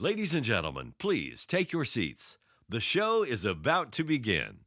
Ladies and gentlemen, please take your seats. The show is about to begin.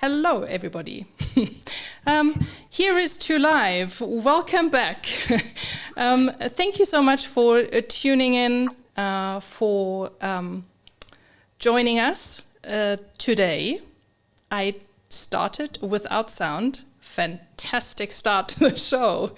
Hello, everybody. Here is sooc.live. Welcome back. Thank you so much for tuning in, for joining us today. I started without sound. Fantastic start to the show.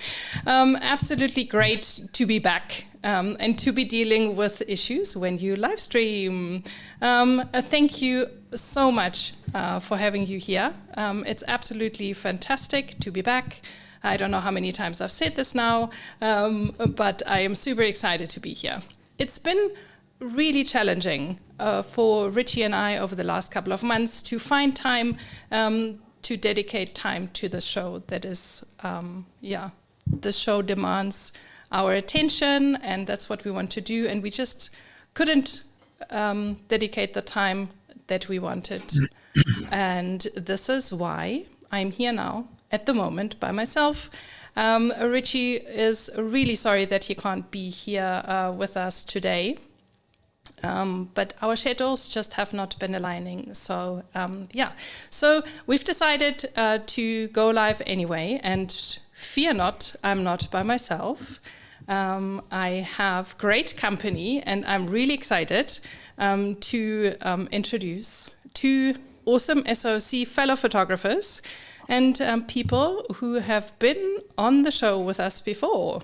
Absolutely great to be back and to be dealing with issues when you live stream. Thank you so much for having you here. It's absolutely fantastic to be back. I don't know how many times I've said this now, but I am super excited to be here. It's been really challenging for Richie and I over the last couple of months to find time to dedicate time to the show. That is, the show demands our attention, and that's what we want to do, and we just couldn't dedicate the time that we wanted. And this is why I'm here now at the moment by myself. Richie is really sorry that he can't be here with us today. But our schedules just have not been aligning. So, So we've decided to go live anyway, and fear not, I'm not by myself. I have great company, and I'm really excited to introduce two awesome SOC fellow photographers and people who have been on the show with us before.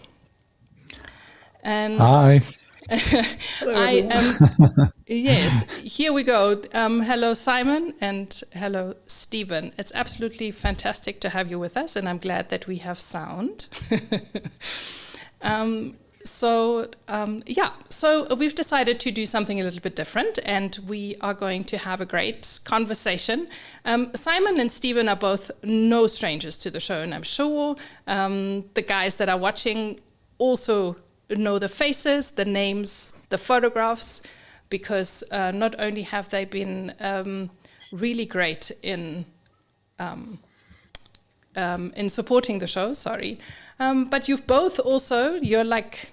And Hi. I am, yes, here we go. Hello, Simon, and hello, Stephen. It's absolutely fantastic to have you with us, and I'm glad that we have sound. So we've decided to do something a little bit different, and we are going to have a great conversation. Simon and Stephen are both no strangers to the show, and I'm sure the guys that are watching also know the faces, the names, the photographs, because not only have they been really great in supporting the show, but you've both also, you're like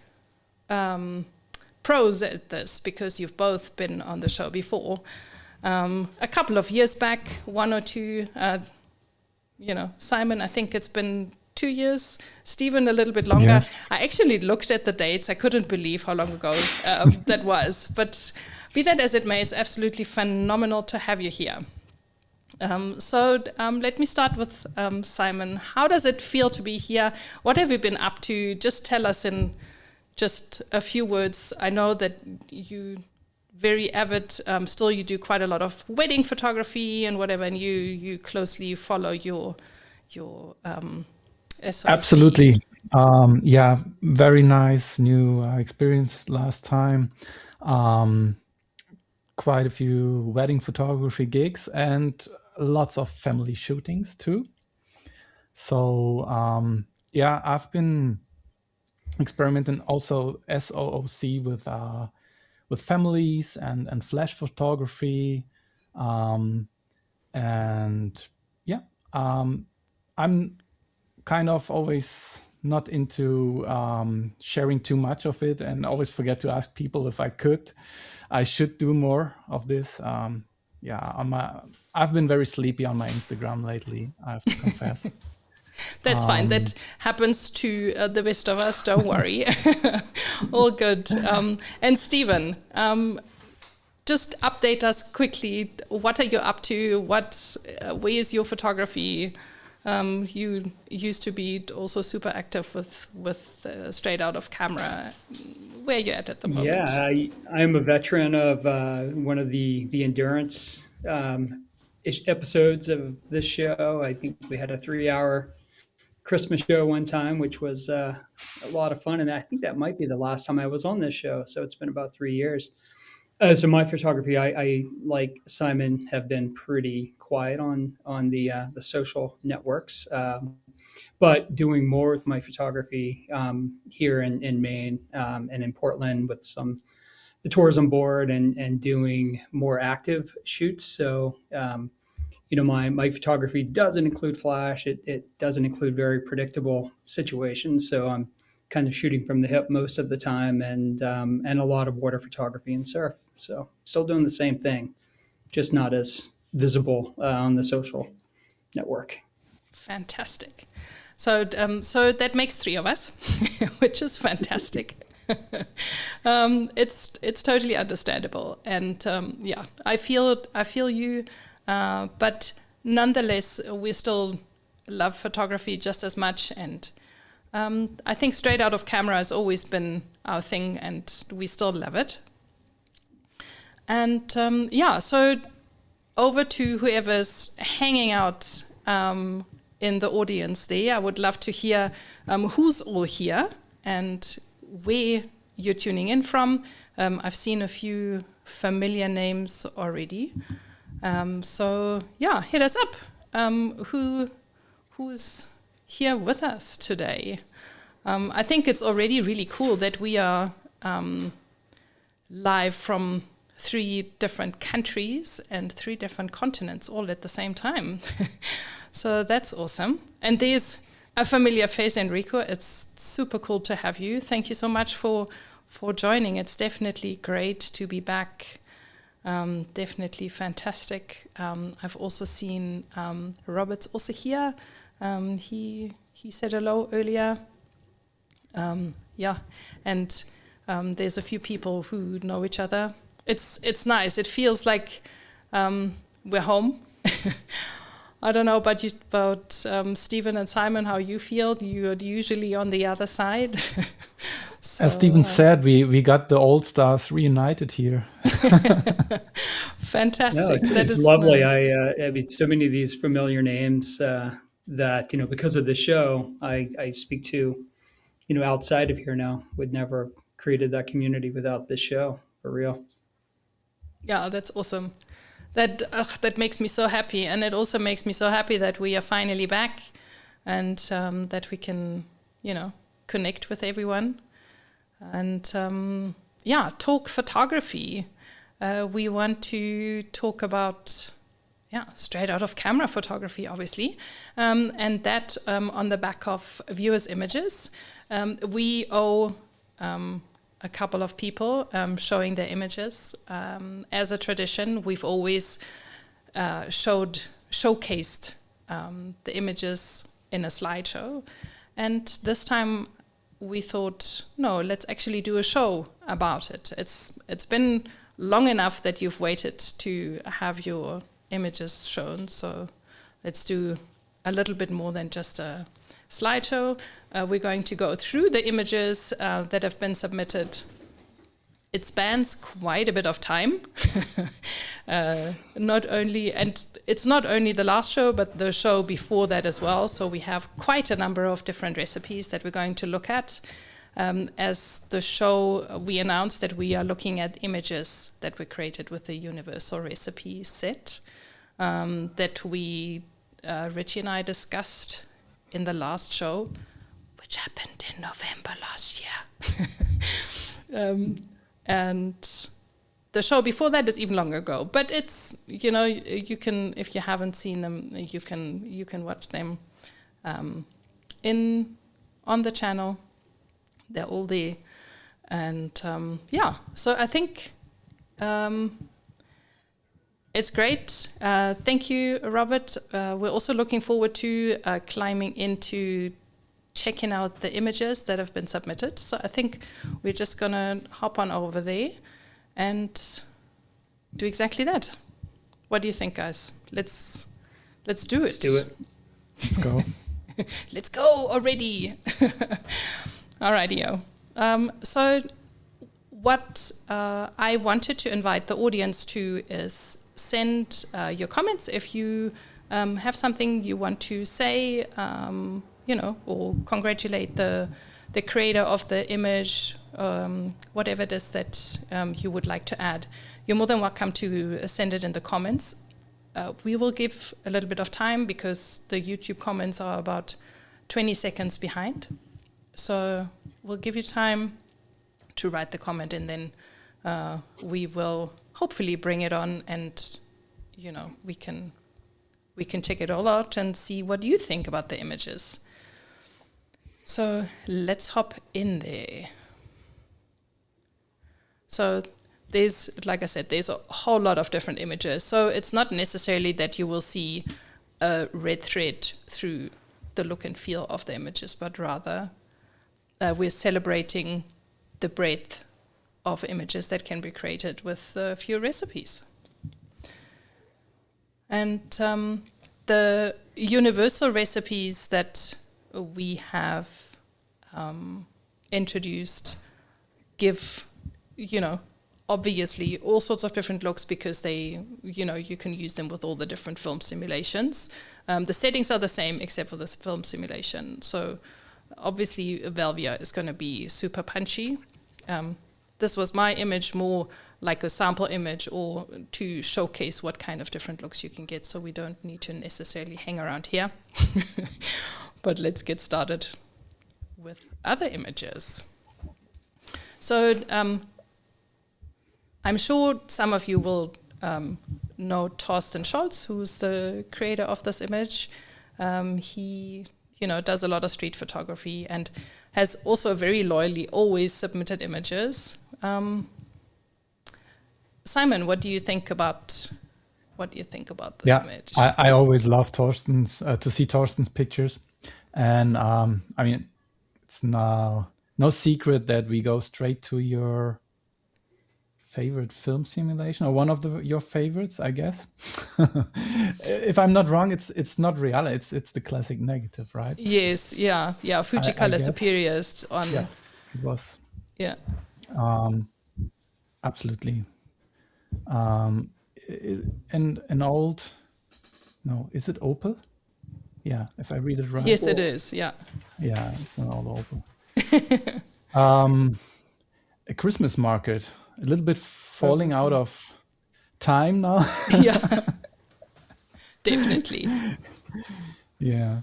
pros at this because you've both been on the show before. A couple of years back, one or two, Simon, I think it's been 2 years, Stephen a little bit longer. Yes. I actually looked at the dates. I couldn't believe how long ago that was. But be that as it may, it's absolutely phenomenal to have you here. Let me start with Simon. How does it feel to be here? What have you been up to? Just tell us in just a few words. I know that you very avid, still you do quite a lot of wedding photography and whatever, and you closely follow your SOC. Absolutely. Very nice new experience last time. Quite a few wedding photography gigs and lots of family shootings too. So I've been experimenting also SOOC with families and flash photography. I'm kind of always not into sharing too much of it, and always forget to ask people if I should do more of this. I've been very sleepy on my Instagram lately, I have to confess. That's fine. That happens to the best of us. Don't worry. All good. And Stephen, just update us quickly. What are you up to? Where is your photography? You used to be also super active with straight out of camera. Where are you at the moment? Yeah, I'm a veteran of one of the endurance episodes of this show. I think we had a 3-hour Christmas show one time, which was a lot of fun. And I think that might be the last time I was on this show. So it's been about 3 years. So my photography, I like Simon, have been pretty quiet on the social networks, but doing more with my photography here in Maine and in Portland with the tourism board and doing more active shoots. So my photography doesn't include flash. It doesn't include very predictable situations. So I'm kind of shooting from the hip most of the time, and a lot of water photography and surf. So still doing the same thing, just not as visible on the social network. Fantastic. So that makes 3 of us, which is fantastic. It's totally understandable, and I feel you, but nonetheless, we still love photography just as much, and I think straight out of camera has always been our thing, and we still love it. And so over to whoever's hanging out in the audience there. I would love to hear who's all here and where you're tuning in from. I've seen a few familiar names already. Hit us up. Who's here with us today? I think it's already really cool that we are live from 3 different countries and 3 different continents all at the same time. So that's awesome. And there's a familiar face, Enrico. It's super cool to have you. Thank you so much for joining. It's definitely great to be back. Definitely fantastic. I've also seen Robert's also here. He said hello earlier. Yeah, and there's a few people who know each other. It's nice. It feels like we're home. I don't know about you, about Stephen and Simon, how you feel. You're usually on the other side. So, As Stephen said, we got the old stars reunited here. Fantastic. No, it's lovely. Nice. I mean, so many of these familiar names that, because of the show, I speak to, outside of here now. Would never have created that community without this show, for real. Yeah, that's awesome. That makes me so happy, and it also makes me so happy that we are finally back, and that we can, connect with everyone, and talk photography. We want to talk about straight out of camera photography, obviously, and that on the back of viewers' images. We owe a couple of people showing their images. As a tradition, we've always showcased the images in a slideshow. And this time we thought, no, let's actually do a show about it. It's been long enough that you've waited to have your images shown, so let's do a little bit more than just a slideshow. We're going to go through the images that have been submitted. It spans quite a bit of time. It's not only the last show, but the show before that as well. So we have quite a number of different recipes that we're going to look at. As the show, we announced that we are looking at images that were created with the universal recipe set that we, Richie and I, discussed in the last show, which happened in November last year. And the show before that is even longer ago. But it's, you can, if you haven't seen them, you can watch them on the channel. They're all there. And so I think it's great. Thank you, Robert. We're also looking forward to climbing into checking out the images that have been submitted. So I think we're just going to hop on over there and do exactly that. What do you think, guys? Let's do it. Let's do it. Let's go. Let's go already. Alrighty-o. So what I wanted to invite the audience to is send your comments if you have something you want to say, or congratulate the creator of the image, whatever it is that you would like to add. You're more than welcome to send it in the comments. We will give a little bit of time because the YouTube comments are about 20 seconds behind. So we'll give you time to write the comment, and then we will hopefully bring it on, and we can check it all out and see what you think about the images. So let's hop in there. So there's, like I said, there's a whole lot of different images. So it's not necessarily that you will see a red thread through the look and feel of the images, but rather we're celebrating the breadth of images that can be created with a few recipes. And the universal recipes that we have introduced give, obviously all sorts of different looks because they, you can use them with all the different film simulations. The settings are the same except for this film simulation. So obviously Velvia is going to be super punchy. This was my image, more like a sample image or to showcase what kind of different looks you can get, so we don't need to necessarily hang around here. But let's get started with other images. So I'm sure some of you will know Thorsten Scholz, who's the creator of this image. He does a lot of street photography and has also very loyally always submitted images. Simon, what do you think about the image? I always love Thorsten's to see Thorsten's pictures, and it's now no secret that we go straight to your favorite film simulation, or one of your favorites, I guess. If I'm not wrong, it's not reality. It's the classic negative, right? Yes, yeah. Fuji I Color guess. Superiors on. Yes, it was. Yeah. Absolutely. And an old. No, is it Opel? Yeah, if I read it right. Yes, it is. Yeah. Yeah, it's an old Opel. A Christmas market, a little bit falling out of time now. Yeah. Definitely. Yeah.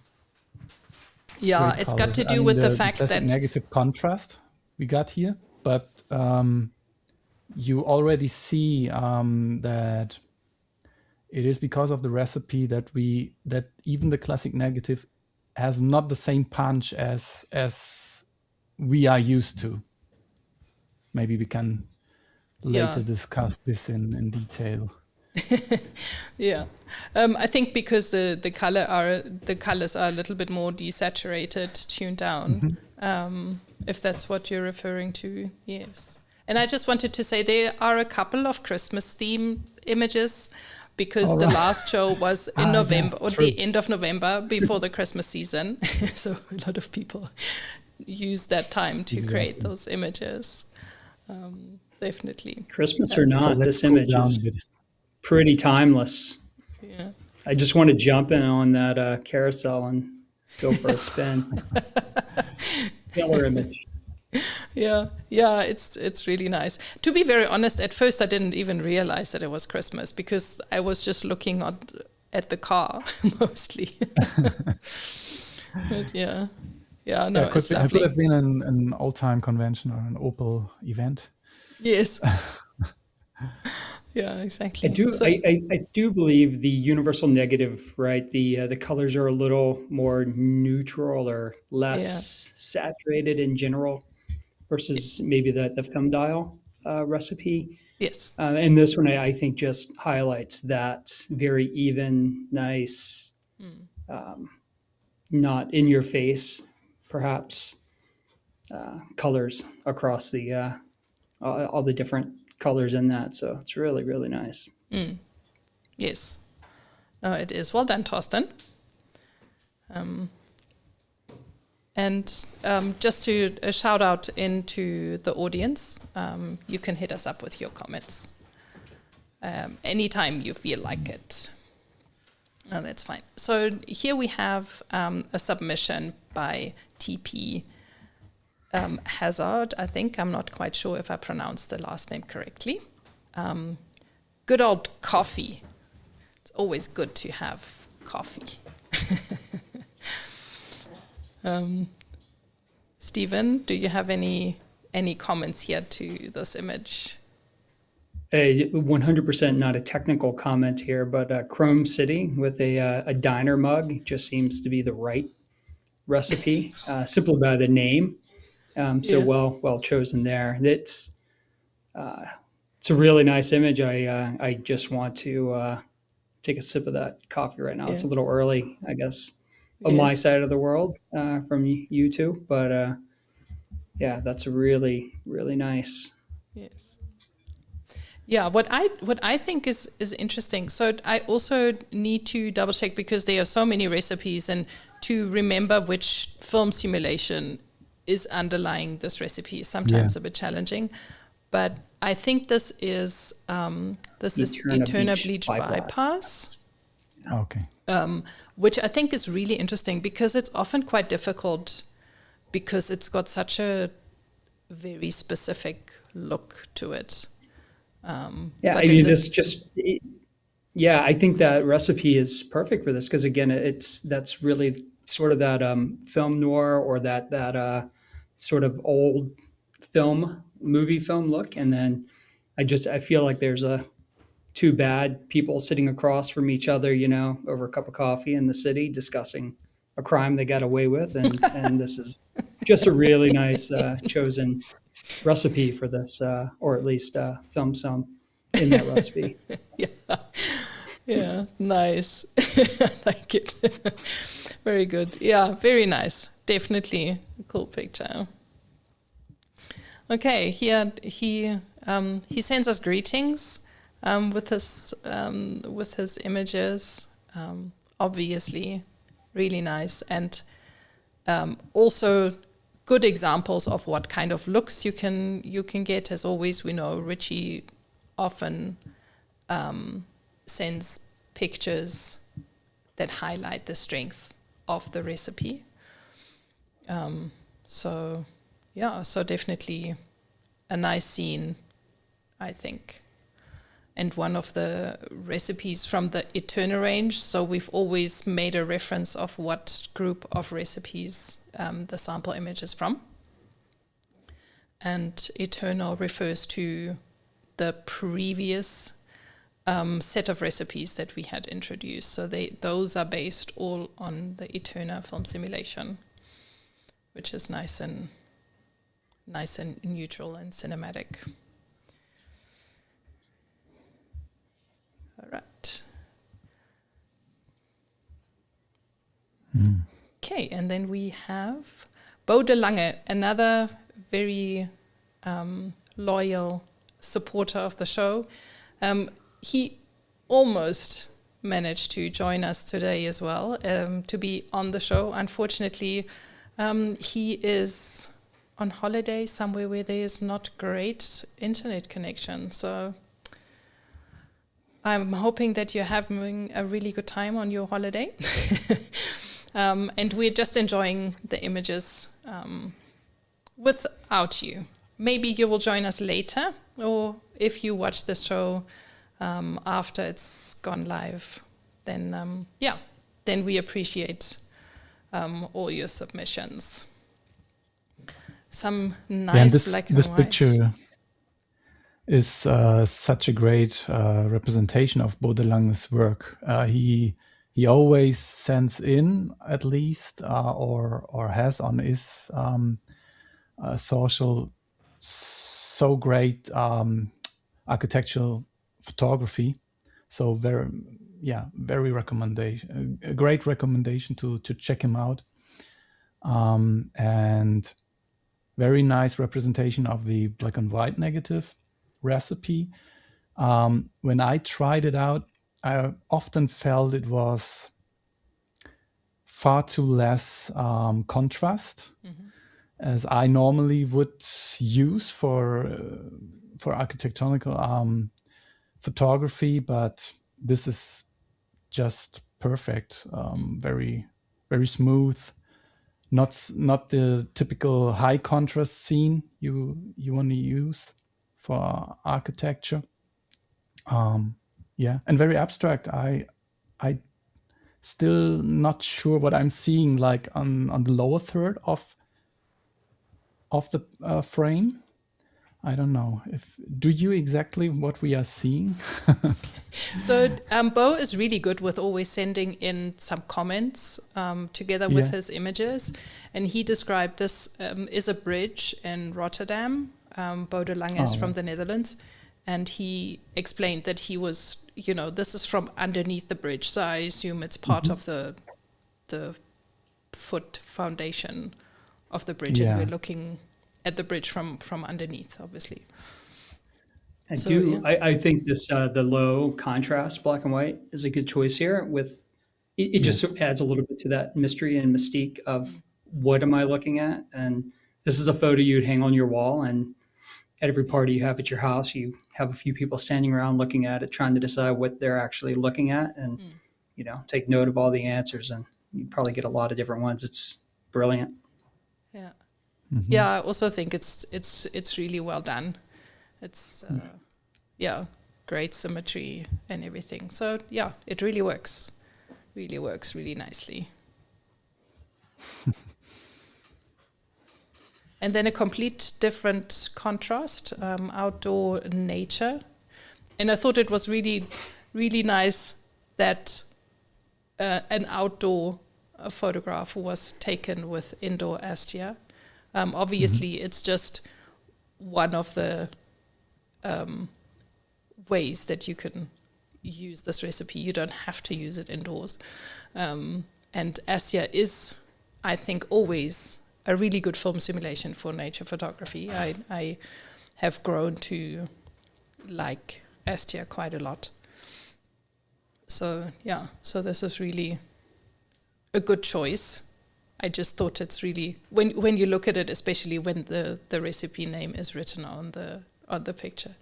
Yeah, Great it's colors. got to I do mean, with the fact classic that negative contrast we got here, but you already see that it is because of the recipe that even the classic negative has not the same punch as we are used to. Maybe we can later discuss this in detail. Yeah, I think because the colors are a little bit more desaturated, tuned down. If that's what you're referring to, yes. And I just wanted to say there are a couple of Christmas theme images, because the last show was in November, or the end of November, before the Christmas season. So a lot of people use that time to create those images. Definitely. Christmas or not, So let's this go image down is a bit. pretty timeless. Yeah. I just want to jump in on that carousel and go for a spin. Killer image. Yeah, it's really nice. To be very honest, at first I didn't even realize that it was Christmas, because I was just looking at the car mostly. But no, it's It lovely. could have been an old-time convention or an Opel event. Yes. Yeah, exactly. I do believe the universal negative, right? The colors are a little more neutral or less saturated in general versus maybe the film dial recipe. Yes. And this one, I think, just highlights that very even, nice, not in your face, perhaps, colors across the all the different colors in that. So it's really, really nice. Yes. No, it is. Well done, Torsten. And just to shout out into the audience, you can hit us up with your comments anytime you feel like it. No, that's fine. So here we have a submission by TP Hazard, I think. I'm not quite sure if I pronounced the last name correctly. Good old coffee. It's always good to have coffee. Stephen, do you have any comments here to this image? 100% not a technical comment here, but Chrome City with a diner mug just seems to be the right recipe, simply by the name. Well chosen there. It's a really nice image. I just want to take a sip of that coffee right now. It's a little early, I guess, on my side of the world from you two, but that's really, really nice. Yes. Yeah, what I think is interesting. So I also need to double check, because there are so many recipes, and to remember which film simulation is underlying this recipe is sometimes a bit challenging. But I think this is Eterna Bleach Bypass. Okay. Which I think is really interesting, because it's often quite difficult, because it's got such a very specific look to it. I think that recipe is perfect for this, because again, that's really sort of that film noir, or that sort of old movie film look. And then I feel like there's two bad people sitting across from each other, over a cup of coffee in the city, discussing a crime they got away with, and this is just a really nice chosen recipe for this, or at least film some in that recipe. Yeah, nice. I like it. Very good. Yeah, very nice. Definitely a cool picture. Okay, he sends us greetings with his images. Obviously, really nice, and also good examples of what kind of looks you can get. As always, we know Richie often sends pictures that highlight the strength of the recipe. So definitely a nice scene, I think. And one of the recipes from the Eterna range. So we've always made a reference of what group of recipes the sample image is from. And Eterna refers to the previous set of recipes that we had introduced. So those are based all on the Eterna film simulation, which is nice and neutral and cinematic. All right. Okay, and then we have Bo de Lange, another very loyal supporter of the show. He almost managed to join us today as well, to be on the show. Unfortunately, he is on holiday somewhere where there is not great internet connection. So I'm hoping that you're having a really good time on your holiday. And we're just enjoying the images without you. Maybe you will join us later, or if you watch the show after it's gone live, then then we appreciate all your submissions. Some nice black and this white. picture is such a great representation of Bo de Lange's work. He always sends in, at least, or has on his social, so great architectural photography. So very recommendation, a great recommendation to check him out. And very nice representation of the black and white negative recipe. When I tried it out, I often felt it was far too less contrast, as I normally would use for architectonical photography, but this is just perfect. Very, very smooth. Not the typical high contrast scene you want to use for architecture. And very abstract. I still not sure what I'm seeing, like on the lower third of the frame. I don't know. Do you exactly what we are seeing? So Bo is really good with always sending in some comments together with his images. And he described this is a bridge in Rotterdam. Bo de Lange is from the Netherlands. And he explained that he was, this is from underneath the bridge. So I assume it's part of the foot foundation of the bridge. And we're looking at the bridge from underneath, obviously. I think this the low contrast black and white is a good choice here. With it just adds a little bit to that mystery and mystique of what am I looking at? And this is a photo you'd hang on your wall, and at every party you have at your house, you have a few people standing around looking at it, trying to decide what they're actually looking at, and take note of all the answers, and you probably get a lot of different ones. It's brilliant. Yeah. Yeah, I also think it's really well done. It's great symmetry and everything. So it really works really nicely. And then a complete different contrast, outdoor nature. And I thought it was really, really nice that an outdoor photograph was taken with indoor Astia. Obviously, it's just one of the ways that you can use this recipe. You don't have to use it indoors. And Astia is, I think, always a really good film simulation for nature photography. I have grown to like Astia quite a lot. So yeah, so this is really a good choice. I just thought it's really, when you look at it, especially when the recipe name is written on the picture,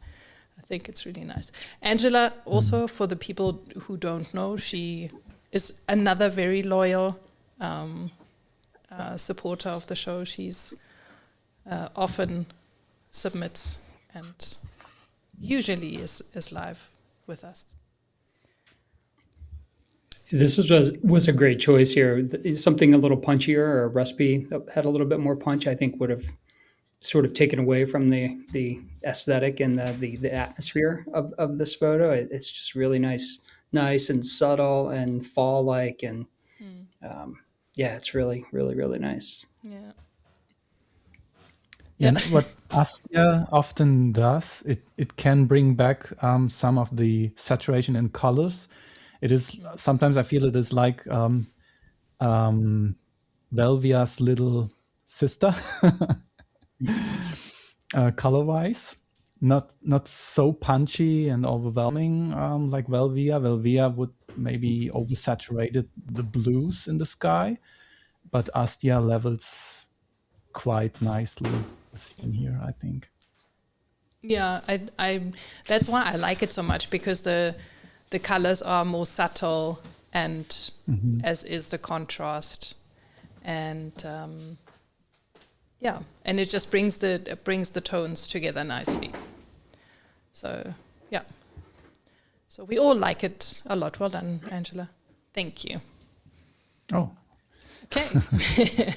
I think it's really nice. Angela, also for the people who don't know, she is another very loyal supporter of the show. She's often submits and usually is live with us. This was a great choice here. Something a little punchier, or a recipe that had a little bit more punch, I think would have sort of taken away from the aesthetic and the atmosphere of this photo. It's just really nice and subtle and fall-like, and yeah, it's really, really, really nice. Yeah. And what Astia often does, it can bring back some of the saturation and colors. It is sometimes I feel it is like Velvia's little sister, color-wise. Not so punchy and overwhelming like Velvia. Velvia would maybe oversaturated the blues in the sky, but Astia levels quite nicely the scene here, I think. Yeah, I that's why I like it so much, because the colors are more subtle, and as is the contrast, and yeah, and it just brings the tones together nicely. So yeah, so we all like it a lot. Well done, Angela. Thank you. Oh, okay.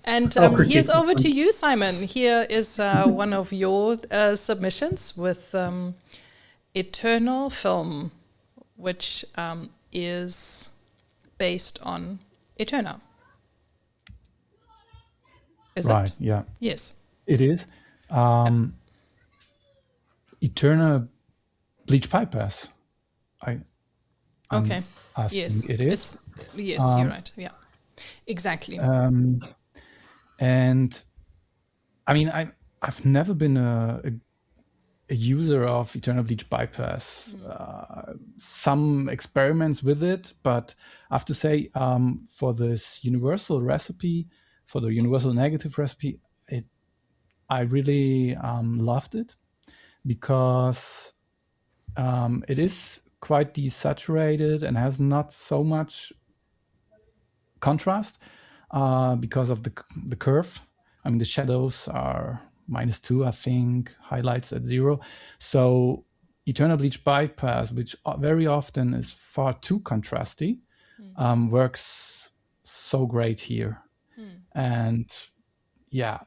And here's over to you, Simon. Here is one of your submissions with Eternal Film, which is based on Eterna. Is right, it? yeah. Yes. It is. Eterna Bleach Pipe Pass. I'm Okay. asking, Yes. it is. Yes, you're right. Yeah. Exactly. And I mean, I've never been a user of Eternal Bleach Bypass. Some experiments with it, but I have to say, for this universal recipe, for the universal negative recipe, I really loved it, because it is quite desaturated and has not so much contrast because of the curve. I mean, the shadows are -2, I think, highlights at 0. So Eternal Bleach Bypass, which very often is far too contrasty, works so great here. And yeah,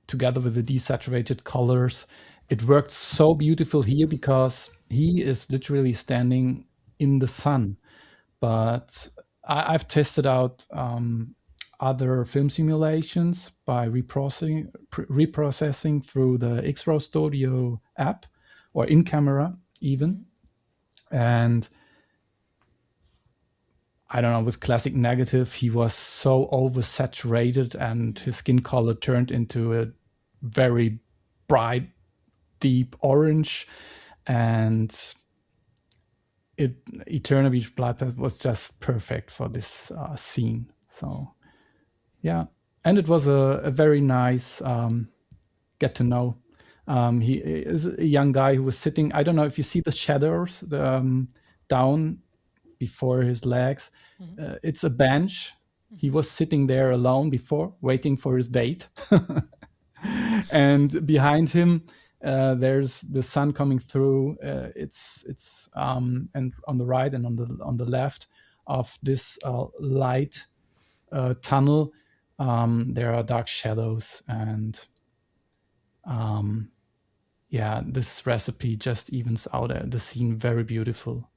together with the desaturated colors, it worked so beautiful here, because he is literally standing in the sun. But I've tested out other film simulations by reprocessing through the X-Row Studio app, or in camera even. And I don't know, with classic negative, he was so oversaturated, and his skin color turned into a very bright, deep orange. And Eternal Bleach Bypass was just perfect for this scene. So yeah, and it was a very nice get to know. He is a young guy who was sitting. I don't know if you see the shadows down before his legs. It's a bench. He was sitting there alone before, waiting for his date. And behind him, there's the sun coming through. It's and on the right and on the left of this light tunnel, there are dark shadows, and yeah, this recipe just evens out the scene very beautiful,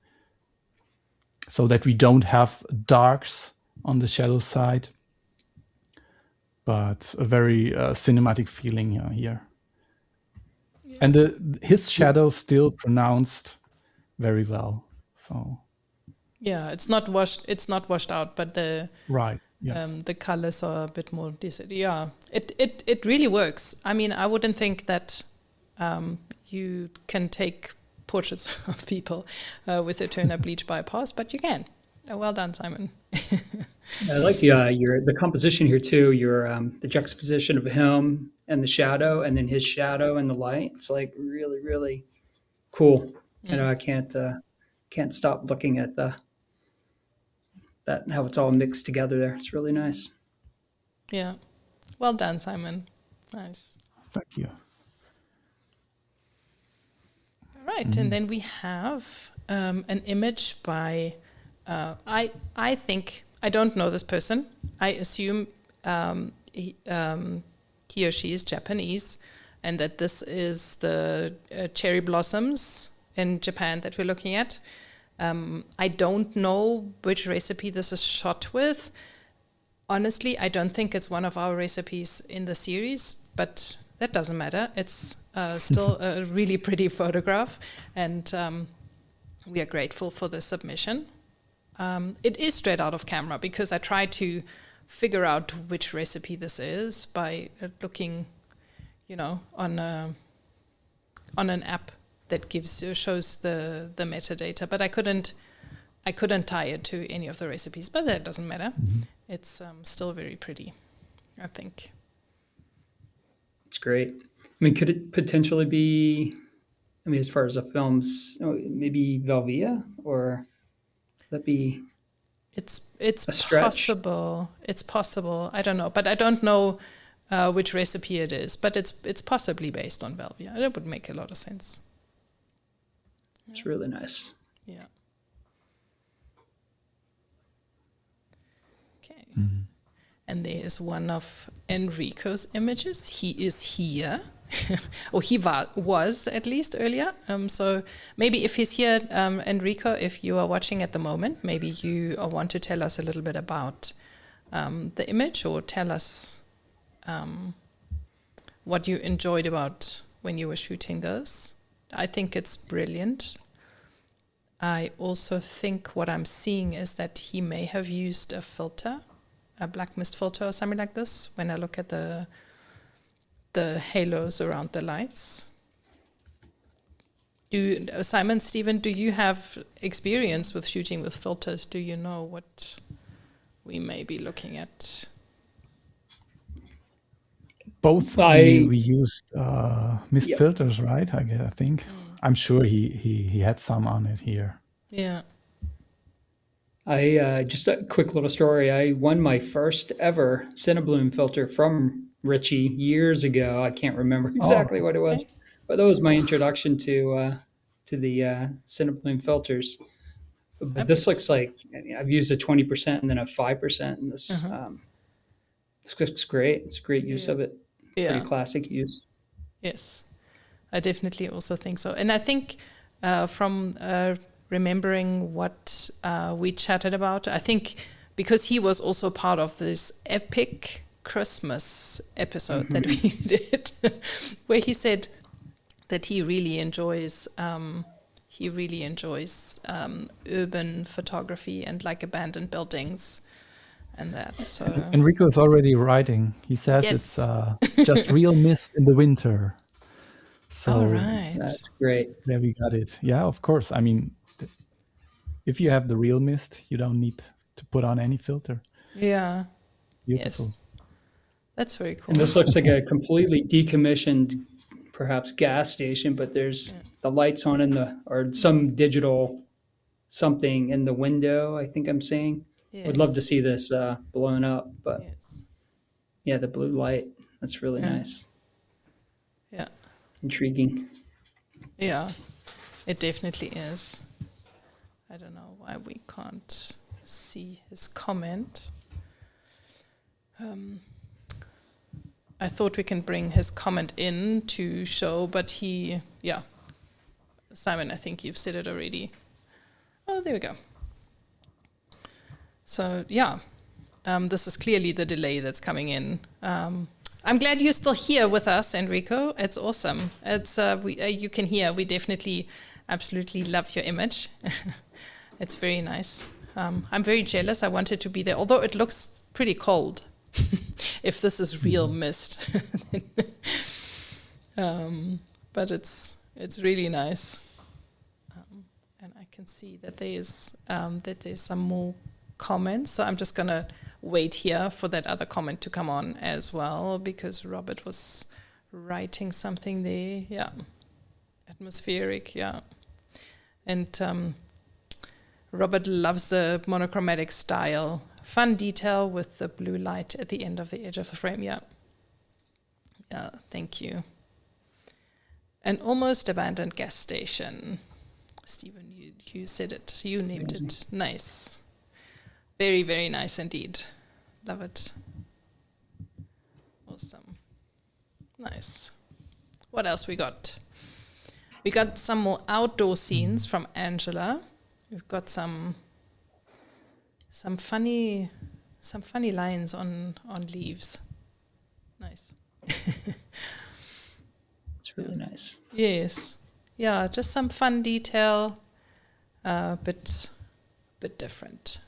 so that we don't have darks on the shadow side, but a very cinematic feeling here. Yes. And his shadow still pronounced very well. So yeah, it's not washed out, but the right, Yes. The colors are a bit more decent. Yeah, it really works. I mean, I wouldn't think that you can take portraits of people with a toner bleach bypass, but you can. Well done, Simon. I like the composition here too. The juxtaposition of him and the shadow, and then his shadow and the light. It's like really, really cool. You know, I can't stop looking at that how it's all mixed together there. It's really nice. Yeah, well done, Simon. Nice. Thank you. All right, and then we have an image by. I think I don't know this person. I assume he or she is Japanese, and that this is the cherry blossoms in Japan that we're looking at. I don't know which recipe this is shot with. Honestly, I don't think it's one of our recipes in the series, but that doesn't matter. It's still a really pretty photograph, and we are grateful for the submission. It is straight out of camera because I tried to figure out which recipe this is by looking, on an app that shows the metadata, but I couldn't tie it to any of the recipes. But that doesn't matter. Mm-hmm. It's still very pretty, I think. It's great. I mean, could it potentially be? I mean, as far as the films, maybe Velvia, or that be? It's stretch? possible. It's possible. I don't know, but I don't know which recipe it is. But it's possibly based on Velvia. That would make a lot of sense. It's really nice. Yeah. Okay. Mm-hmm. And there is one of Enrico's images. He is here. Or he was at least earlier. So maybe if he's here, Enrico, if you are watching at the moment, maybe you want to tell us a little bit about the image, or tell us what you enjoyed about when you were shooting this. I think it's brilliant. I also think what I'm seeing is that he may have used a filter, a black mist filter or something like this, when I look at the halos around the lights. Simon, Stephen, do you have experience with shooting with filters? Do you know what we may be looking at? Both we used mist filters, right? I think. I'm sure he had some on it here. Yeah. I just a quick little story. I won my first ever Cinnabloom filter from Richie years ago. I can't remember exactly what it was, but that was my introduction to the Cinnabloom filters. But this looks like I've used a 20% and then a 5%, and this looks great. It's a great use of it. Pretty classic use. Yes, I definitely also think so. And I think from remembering what we chatted about, I think because he was also part of this epic Christmas episode that we did, where he said that he really enjoys urban photography and like abandoned buildings and that. So Enrico is already writing. He says it's just real mist in the winter. So right. That's great. There we got it. Yeah, of course. I mean, if you have the real mist, you don't need to put on any filter. Yeah. Beautiful. Yes. That's very cool. And this looks like a completely decommissioned, perhaps, gas station, but there's the lights on or some digital something in the window, I think I'm seeing. Yes. Would love to see this blown up, but the blue light, that's really nice. Yeah. Intriguing. Yeah, it definitely is. I don't know why we can't see his comment. I thought we can bring his comment in to show, but Simon, I think you've said it already. Oh, there we go. So, this is clearly the delay that's coming in. I'm glad you're still here with us, Enrico. It's awesome. It's you can hear, we definitely absolutely love your image. It's very nice. I'm very jealous. I wanted to be there, although it looks pretty cold. If this is real mist, but it's really nice, and I can see that there's some more comments. So I'm just gonna wait here for that other comment to come on as well, because Robert was writing something there. Yeah, atmospheric. Yeah, and Robert loves the monochromatic style. Fun detail with the blue light at the end of the edge of the frame. Yeah. Yeah, thank you. An almost abandoned gas station. Stephen, you said it. You named it. Nice. Very, very nice indeed. Love it. Awesome. Nice. What else we got? We got some more outdoor scenes from Angela. We've got some funny lines on leaves. Nice. It's really nice. Yes. Yeah, just some fun detail, bit different.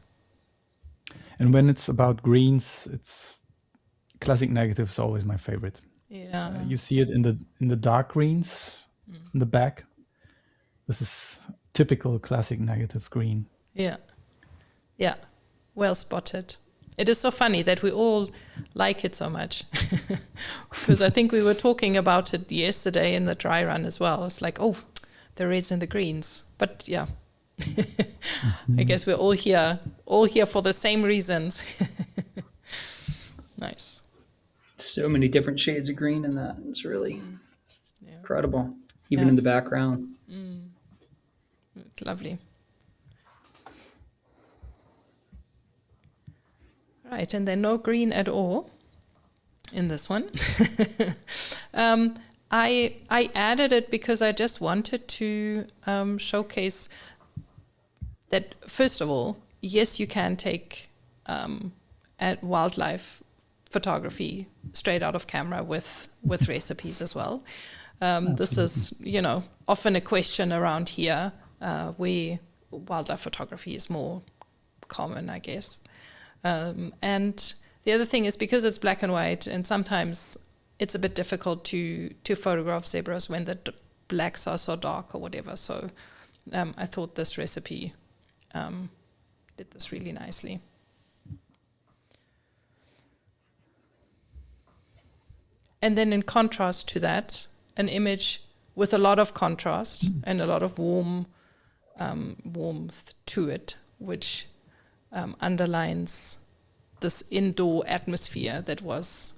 And when it's about greens, it's classic negative is always my favorite. Yeah. You see it in the dark greens in the back. This is typical classic negative green. Yeah. Yeah. Well spotted. It is so funny that we all like it so much, because I think we were talking about it yesterday in the dry run as well. It's like, oh, the reds and the greens. But yeah, I guess we're all here for the same reasons. Nice. So many different shades of green in that. It's really incredible, even in the background. It's lovely. Right, and then no green at all in this one. I added it because I just wanted to showcase that, first of all, yes, you can take at wildlife photography straight out of camera with recipes as well. This is, often a question around here where wildlife photography is more common, I guess. And the other thing is, because it's black and white, and sometimes it's a bit difficult to photograph zebras when the blacks are so dark or whatever. So I thought this recipe did this really nicely. And then in contrast to that, an image with a lot of contrast and a lot of warmth to it, which underlines this indoor atmosphere that was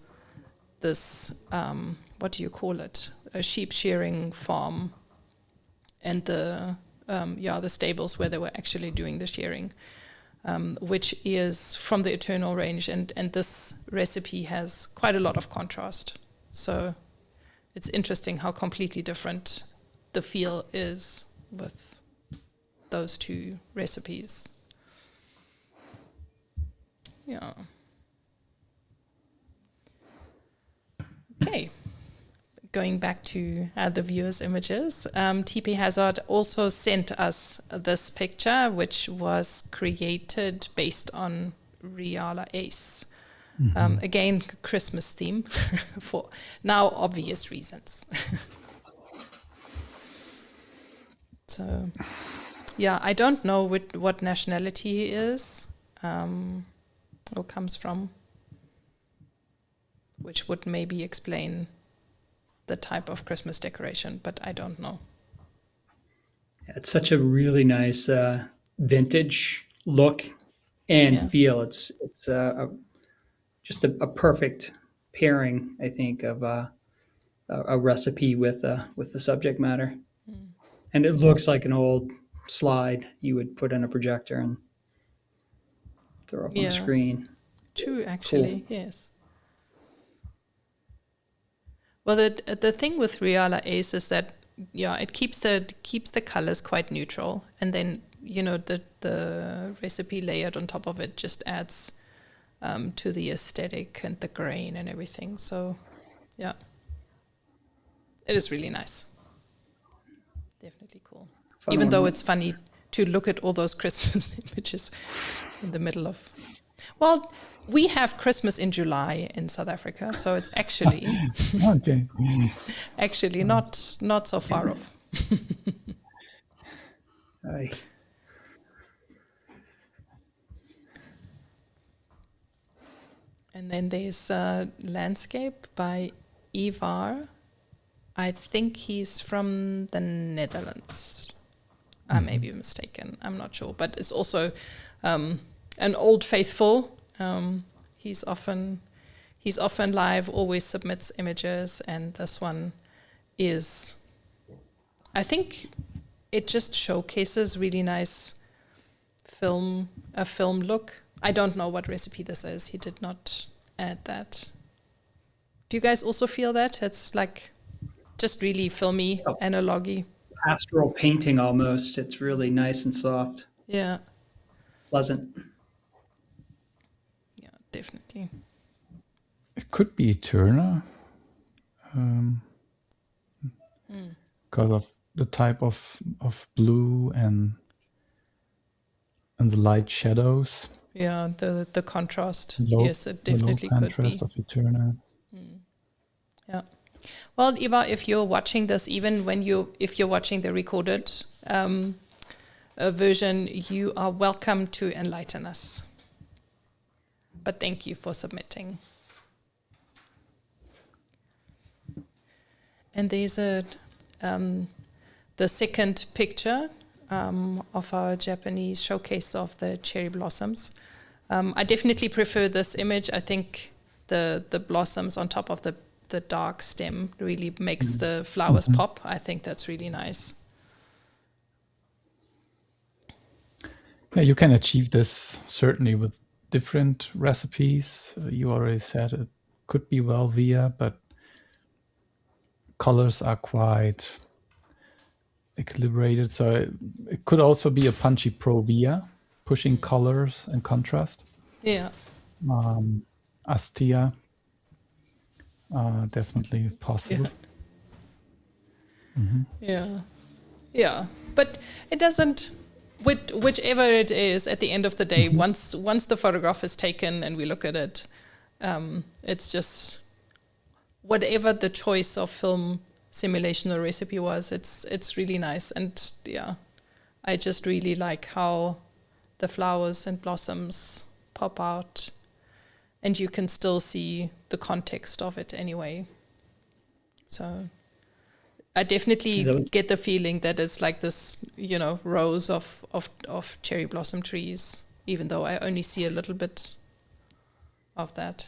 this, what do you call it? A sheep shearing farm, and the stables where they were actually doing the shearing, which is from the Eternal Range, and this recipe has quite a lot of contrast. So it's interesting how completely different the feel is with those two recipes. Yeah. Okay. Going back to the viewers' images, TP Hazard also sent us this picture, which was created based on Riala Ace. Again, Christmas theme for now obvious reasons. So, yeah, I don't know what nationality he is or comes from, which would maybe explain the type of Christmas decoration, but I don't know. It's such a really nice vintage look and feel. It's just a perfect pairing, I think, of a recipe with the subject matter. And it looks like an old slide you would put in a projector and throw up on the screen. True, actually, cool. Yes. Well, the thing with Riala Ace is that it keeps the colors quite neutral, and then the recipe layered on top of it just adds to the aesthetic and the grain and everything. So, yeah, it is really nice. Definitely cool. Even though it's funny to look at all those Christmas images in the middle of. Well, we have Christmas in July in South Africa, so it's actually Okay. actually not so far off. And then there's a landscape by Ivar. I think he's from the Netherlands. I may be mistaken. I'm not sure, but it's also an old faithful. He's often live, always submits images, and this one is, I think, it just showcases really nice film look. I don't know what recipe this is. He did not add that. Do you guys also feel that? It's like just really filmy, analog-y. Pastoral painting almost. It's really nice and soft. Yeah. Pleasant. Yeah, definitely. It could be Turner. Because of the type of blue and the light shadows. Yeah, the contrast. Low, Yes, it definitely the low could be. contrast of Eterna. Yeah. Well, Eva, if you're watching this, even if you're watching the recorded version, you are welcome to enlighten us. But thank you for submitting. And there's the second picture of our Japanese showcase of the cherry blossoms. I definitely prefer this image. I think the blossoms on top of the dark stem really makes the flowers pop. I think that's really nice. Yeah, you can achieve this certainly with different recipes. You already said it could be Velvia, but colors are quite equilibrated. So it could also be a punchy Provia, pushing colors and contrast. Yeah. Astia, definitely possible. Yeah. But it doesn't, whichever it is, at the end of the day, once the photograph is taken and we look at it, it's just whatever the choice of film simulation or recipe was, it's really nice. And yeah, I just really like how the flowers and blossoms pop out, and you can still see the context of it anyway. So I definitely get the feeling that it's like this, rows of cherry blossom trees, even though I only see a little bit of that.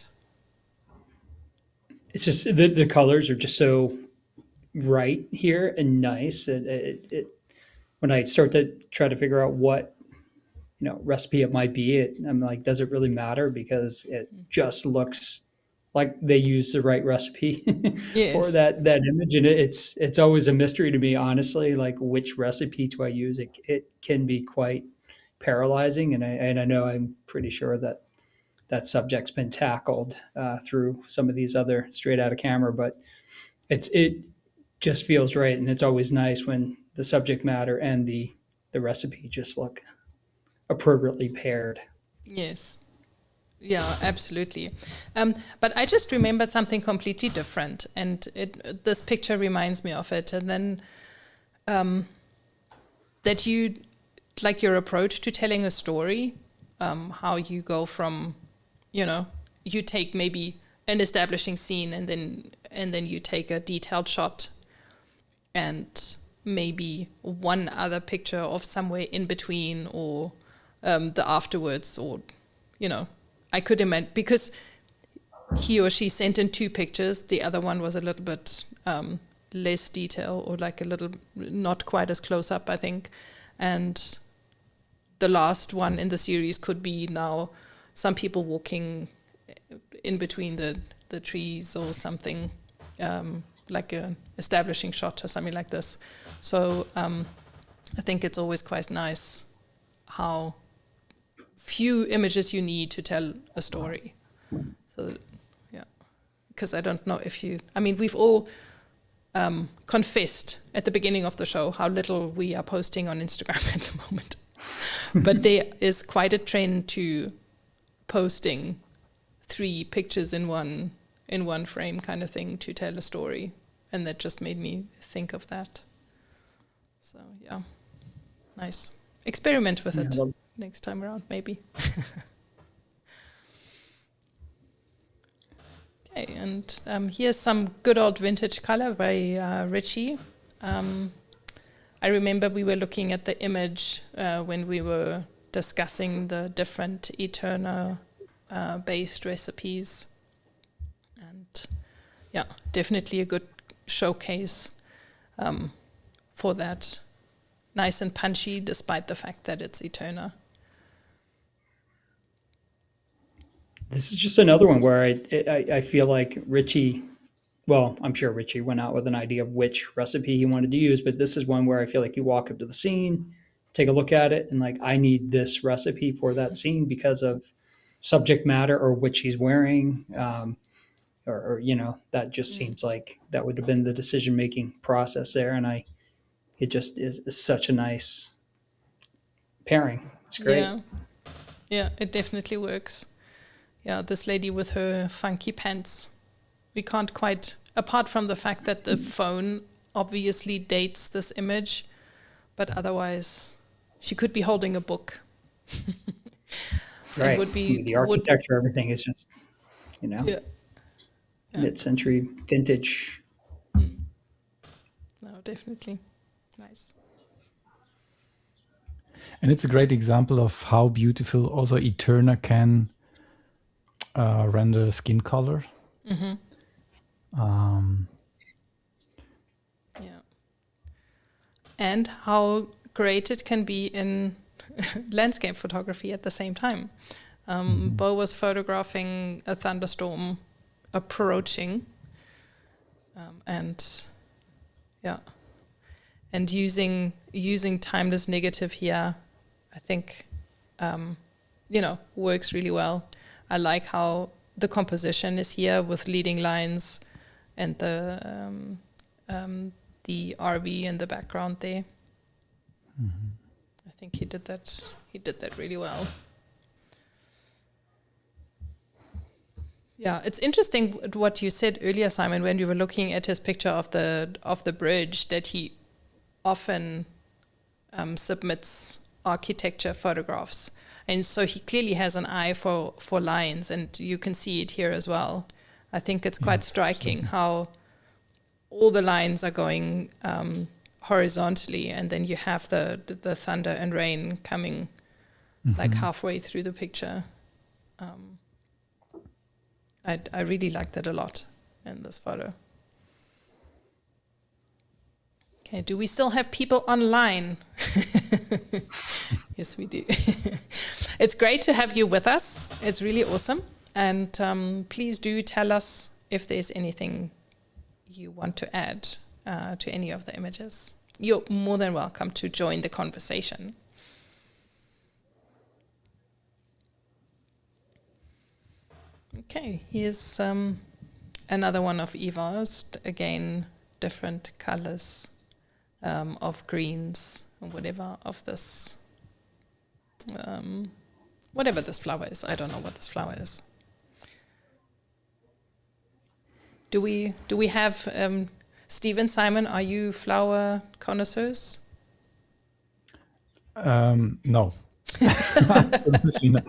It's just the colors are just so right here and nice. When I start to try to figure out what recipe it might be, I'm like, does it really matter? Because it just looks like they use the right recipe for that image, and it's always a mystery to me, honestly. Like, which recipe do I use? It can be quite paralyzing, and I know I'm pretty sure that subject's been tackled through some of these other straight out of camera, but it just feels right, and it's always nice when the subject matter and the recipe just look appropriately paired. Yes. Yeah, absolutely. But I just remembered something completely different, and this picture reminds me of it. And then that you, like your approach to telling a story, how you go from, you take maybe an establishing scene and then you take a detailed shot and maybe one other picture of somewhere in between, or the afterwards, or, I could imagine, because he or she sent in 2 pictures. The other one was a little bit less detail, or like a little not quite as close up, I think. And the last one in the series could be now some people walking in between the trees or something, like an establishing shot or something like this. So I think it's always quite nice how few images you need to tell a story. So, yeah, because I don't know if we've all confessed at the beginning of the show how little we are posting on Instagram at the moment. But there is quite a trend to posting 3 pictures in one frame kind of thing to tell a story. And that just made me think of that. So, yeah, nice. Experiment with it next time around, maybe. Okay, and here's some good old vintage color by Richie. I remember we were looking at the image when we were discussing the different Eterna based recipes. And yeah, definitely a good showcase for that. Nice and punchy despite the fact that it's Eterna. This is just another one where I feel like Richie, well, I'm sure Richie went out with an idea of which recipe he wanted to use, but this is one where I feel like you walk up to the scene, take a look at it, and like, I need this recipe for that scene because of subject matter or which he's wearing. Or that just seems like that would have been the decision-making process there. And it just is such a nice pairing. It's great. Yeah, it definitely works. Yeah, this lady with her funky pants. We can't quite, apart from the fact that the phone obviously dates this image, but otherwise she could be holding a book. Right. Would be, the architecture, everything is just, mid-century vintage. No, definitely. Nice. And it's a great example of how beautiful also Eterna can render skin color. Mm-hmm. Yeah. And how great it can be in landscape photography at the same time. Bo was photographing a thunderstorm approaching, and using timeless negative here, I think, works really well. I like how the composition is here with leading lines and the RV in the background there. Mm-hmm. I think he did that really well. Yeah, it's interesting what you said earlier, Simon, when you were looking at his picture of the bridge, that he often submits architecture photographs. And so he clearly has an eye for lines, and you can see it here as well. I think it's quite striking how all the lines are going horizontally, and then you have the thunder and rain coming like halfway through the picture. I really like that a lot in this photo. Okay, do we still have people online? Yes, we do. It's great to have you with us. It's really awesome. And please do tell us if there's anything you want to add to any of the images. You're more than welcome to join the conversation. Okay, here's another one of Eva's. Again, different colors of greens or whatever of this. Whatever this flower is. I don't know what this flower is. Do we have Steve, Simon, are you flower connoisseurs? No. Absolutely not.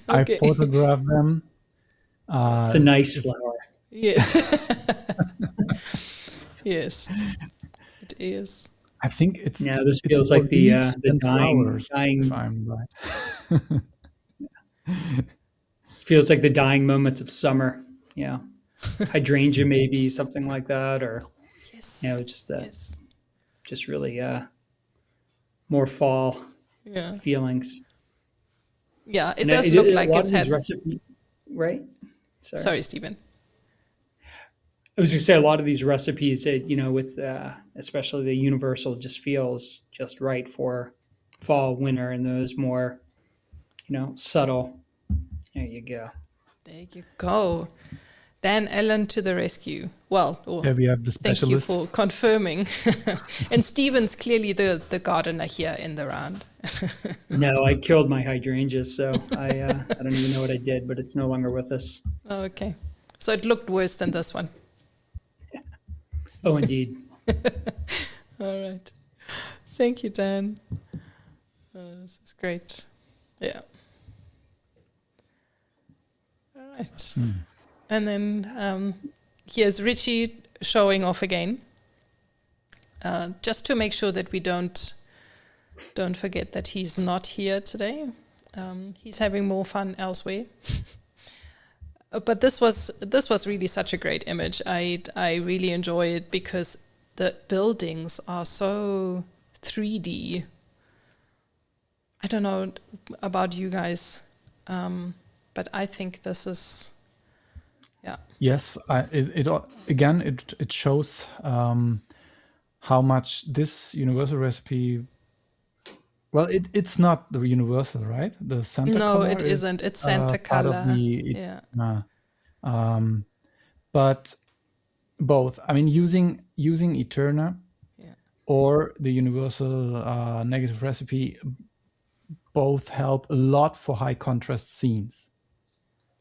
Okay. I photograph them. It's a nice flower. Yes. Yes, it is. I think it's. Yeah, this feels like the dying flowers, if I'm right. Feels like the dying moments of summer. Yeah, hydrangea maybe, something like that, or just really more fall feelings. Yeah, it does look like it's had recipe, right? Sorry, Stephen. I was going to say a lot of these recipes, with especially the universal, just feels just right for fall, winter, and those more, subtle. There you go. There you go. Dan Allen to the rescue. Well, There we have the thank you specialist. for confirming. And Stephen's clearly the gardener here in the round. No, I killed my hydrangea, so I don't even know what I did, but it's no longer with us. Okay. So it looked worse than this one. Oh, indeed. All right. Thank you, Dan. This is great. Yeah. All right. And then here's Richie showing off again. Just to make sure that we don't forget that he's not here today. He's having more fun elsewhere. But this was really such a great image. I really enjoy it because the buildings are so 3D. I don't know about you guys, but I think this is, yeah. Yes, it shows how much this universal recipe. Well, it's not the universal, right? The Santa No, color it is, isn't. It's Santa part of color. the Yeah. but both. I mean, using Eterna Yeah. or the universal negative recipe, both help a lot for high contrast scenes.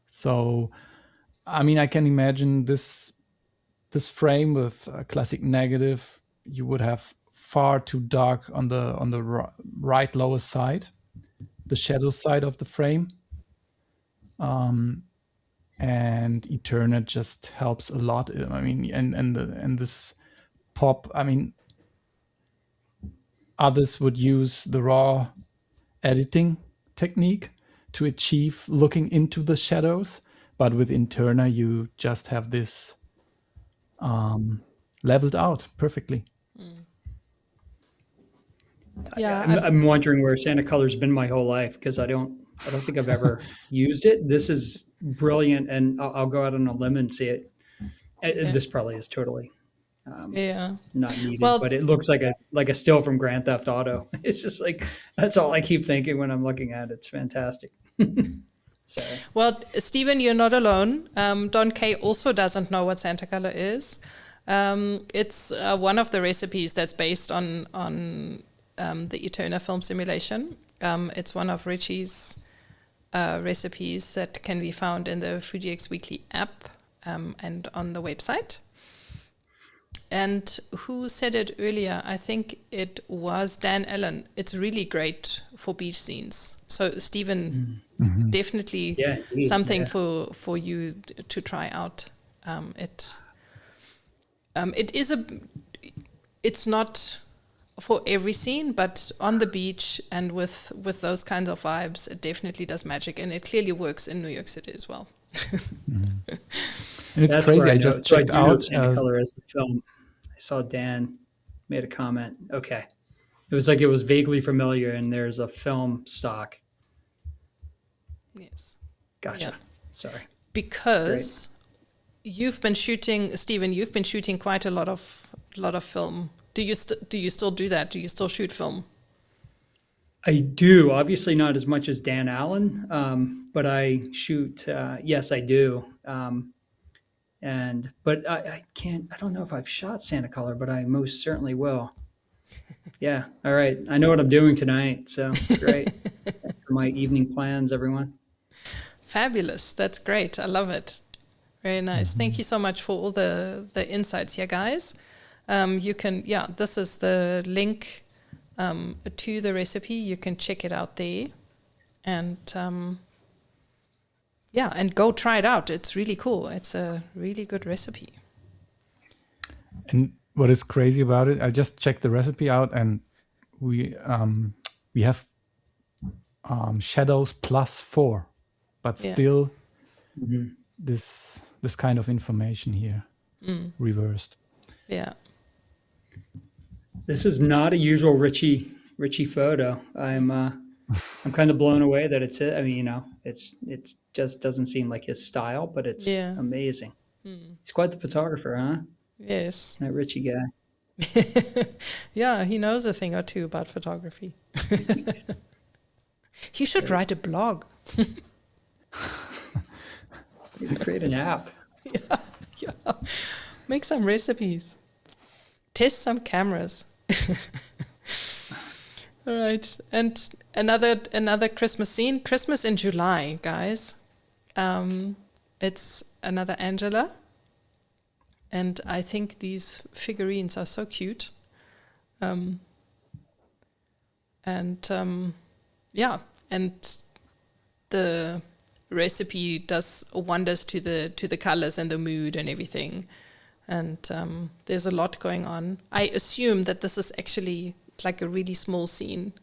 So, I mean, I can imagine this frame with a classic negative. You would have far too dark on the right lower side, the shadow side of the frame. And Eterna just helps a lot. I mean, and this pop. I mean, others would use the raw editing technique to achieve looking into the shadows, but with Eterna you just have this leveled out perfectly. Yeah. I'm wondering where Santa Color's been my whole life because I don't think I've ever used it. This is brilliant, and I'll go out on a limb and say it. This probably is totally not needed, Well, but it looks like a still from Grand Theft Auto. It's just like that's all I keep thinking when I'm looking at it. It's fantastic. So. Well, Stephen, you're not alone. Don K also doesn't know what Santa Color is. It's one of the recipes that's based on the Eterna film simulation. It's one of Richie's recipes that can be found in the FujiX Weekly app and on the website. And who said it earlier? I think it was Dan Allen. It's really great for beach scenes. So Stephen, definitely something for you to try out. It's not for every scene, but on the beach and with those kinds of vibes, it definitely does magic, and it clearly works in New York City as well. And it's That's crazy. I just checked out Santa Color as the film. I saw Dan made a comment. Okay, it was like it was vaguely familiar, and there's a film stock. Yes. Gotcha. Yeah. Sorry. Because you've been shooting, Stephen. You've been shooting quite a lot of film. Do you still do that? Do you still shoot film? I do. Obviously not as much as Dan Allen, but I shoot. Yes, I do. But I can't. I don't know if I've shot Santa Color, but I most certainly will. Yeah. All right. I know what I'm doing tonight. So great. For my evening plans, everyone. Fabulous. That's great. I love it. Very nice. Thank you so much for all the insights here, guys. You can, this is the link to the recipe. You can check it out there, and and go try it out. It's really cool. It's a really good recipe. And what is crazy about it, I just checked the recipe out, and we have shadows +4, but still this kind of information here reversed. Yeah. This is not a usual Richie photo. I'm kind of blown away that it's it. I mean, it's just doesn't seem like his style, but it's amazing. He's quite the photographer, huh? Yes. That Richie guy. Yeah, he knows a thing or two about photography. He should write a blog. Maybe create an app. Yeah. Make some recipes. Test some cameras. All right. And another Christmas scene. Christmas in July, guys. It's another Angela. And I think these figurines are so cute. And the recipe does wonders to the colors and the mood and everything. And there's a lot going on. I assume that this is actually like a really small scene.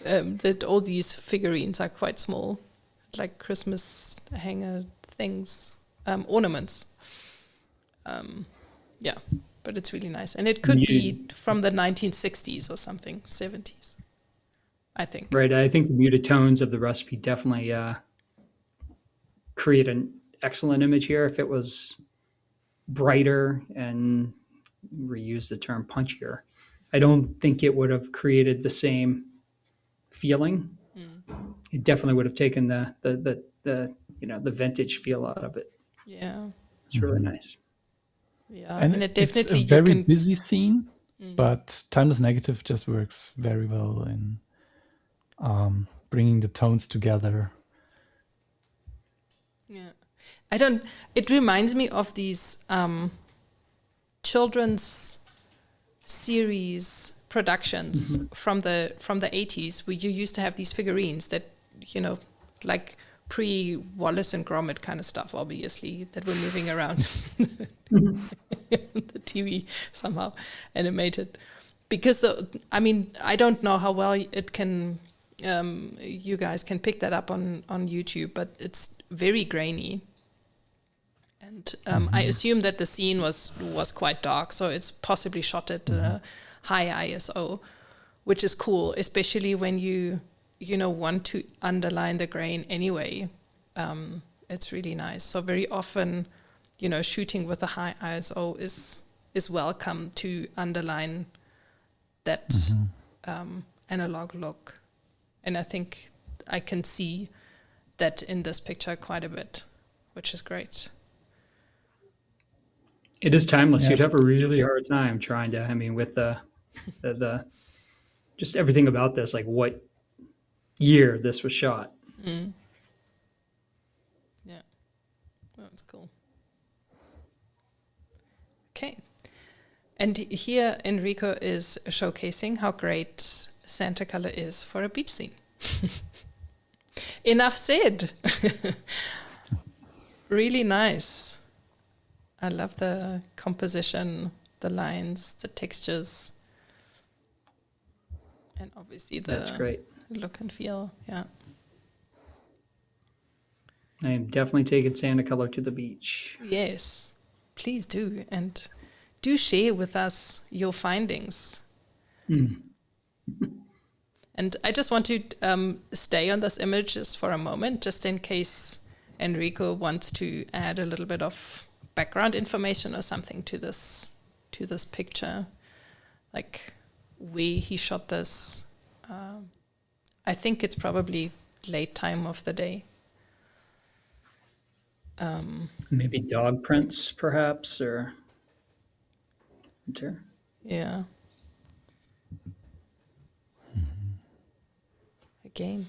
That all these figurines are quite small, like Christmas hanger things, ornaments. But it's really nice. And it could be from the 1960s or something, 70s, I think. Right. I think the muted tones of the recipe definitely create an excellent image here. If it was brighter and reuse the term punchier, I don't think it would have created the same feeling. It definitely would have taken the vintage feel out of it. Yeah. It's really nice. Yeah. And it definitely it's a very busy scene, but timeless negative just works very well in bringing the tones together. Yeah. It reminds me of these children's series productions from the 80s, where you used to have these figurines that, like pre-Wallace and Gromit kind of stuff, obviously, that were moving around the TV somehow animated. Because I don't know how well it can you guys can pick that up on YouTube, but it's very grainy. And I assume that the scene was quite dark, so it's possibly shot at high ISO, which is cool, especially when you want to underline the grain anyway. It's really nice. So very often, shooting with a high ISO is welcome to underline that analog look. And I think I can see that in this picture quite a bit, which is great. It is timeless. Yes. You'd have a really hard time trying to, with the just everything about this, like what year this was shot. Yeah. That's cool. Okay. And here Enrico is showcasing how great Santa color is for a beach scene. Enough said. Really nice. I love the composition, the lines, the textures, and obviously That's great. look and feel. Yeah. I am definitely taking Santa color to the beach. Yes, please do. And do share with us your findings. And I just want to stay on this image just for a moment, just in case Enrico wants to add a little bit of background information or something to this picture, like where he shot this. I think it's probably late time of the day. Maybe dog prints, perhaps, or winter. Yeah. Again